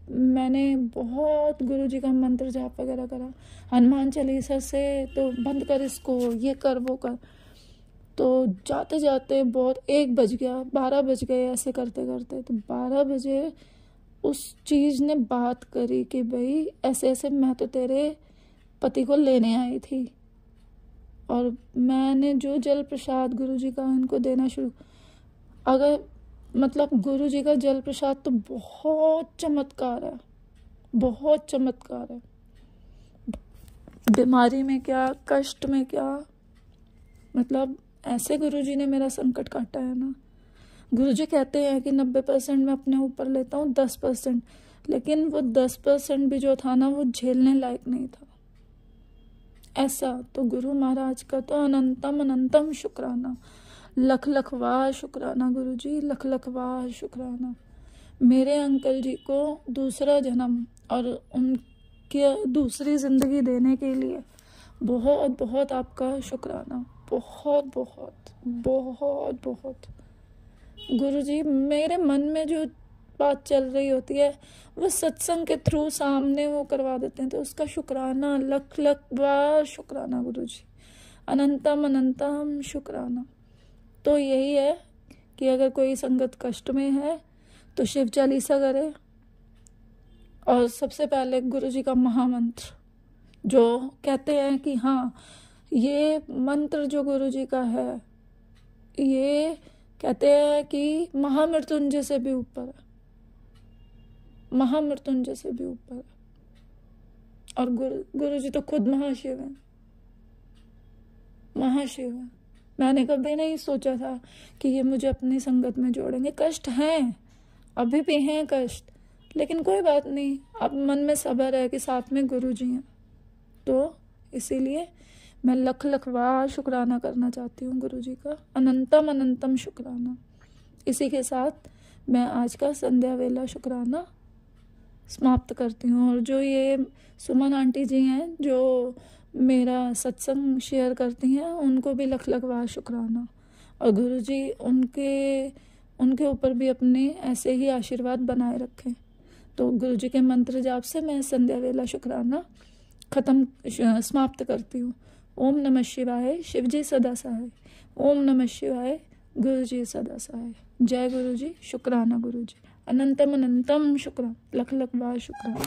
मैंने बहुत गुरुजी का मंत्र जाप वगैरह करा। हनुमान चालीसा से तो बंद कर इसको, ये कर वो कर, तो जाते जाते बहुत 1 बज गया, 12 बज गए ऐसे करते करते। तो 12 बजे उस चीज़ ने बात करी कि भाई ऐसे ऐसे मैं तो तेरे पति को लेने आई थी। और मैंने जो जल प्रसाद गुरुजी का इनको देना शुरू, अगर मतलब गुरुजी का जल प्रसाद तो बहुत चमत्कार है, बहुत चमत्कार है। बीमारी में क्या, कष्ट में क्या, मतलब ऐसे गुरुजी ने मेरा संकट काटा है ना। गुरुजी कहते हैं कि 90% मैं अपने ऊपर लेता हूँ, 10%, लेकिन वो 10% भी जो था ना वो झेलने लायक नहीं था। ऐसा तो गुरु महाराज का तो अनंतम अनंतम शुक्राना, लख लख वाह शुक्राना गुरुजी, लख लख वाह शुक्राना। मेरे अंकल जी को दूसरा जन्म और उनके दूसरी ज़िंदगी देने के लिए बहुत बहुत आपका शुक्राना, बहुत बहुत बहुत बहुत। गुरुजी मेरे मन में जो बात चल रही होती है वो सत्संग के थ्रू सामने वो करवा देते हैं, तो उसका शुक्राना, लख लख वाह शुक्राना गुरुजी, अनंतम अनंतम शुक्राना। तो यही है कि अगर कोई संगत कष्ट में है तो शिव चालीसा करे, और सबसे पहले गुरुजी का महामंत्र जो कहते हैं कि हाँ ये मंत्र जो गुरुजी का है, ये कहते हैं कि महामृत्युंजय से भी ऊपर है, महामृत्युंजय से भी ऊपर है। और गुरुजी तो खुद महाशिव है, महाशिव है। मैंने कभी नहीं सोचा था कि ये मुझे अपनी संगत में जोड़ेंगे। कष्ट हैं, अभी भी हैं कष्ट, लेकिन कोई बात नहीं, अब मन में सब्र है कि साथ में गुरुजी हैं। तो इसीलिए मैं लख लख वाह शुक्राना करना चाहती हूँ गुरुजी का, अनंतम अनंतम शुक्राना। इसी के साथ मैं आज का संध्या वेला शुक्राना समाप्त करती हूँ। और जो ये सुमन आंटी जी हैं जो मेरा सत्संग शेयर करती हैं, उनको भी लख लख वाह शुक्राना। और गुरुजी उनके ऊपर भी अपने ऐसे ही आशीर्वाद बनाए रखें। तो गुरुजी के मंत्र जाप से मैं संध्या वेला शुक्राना समाप्त करती हूँ। ओम नमः शिवाय, शिवजी सदा सहाय। ओम नमः शिवाय, गुरुजी सदा सहाय। जय गुरुजी, शुक्राना गुरुजी, अनंतम अनंतम शुक्राना, लख लख वाह शुक्राना।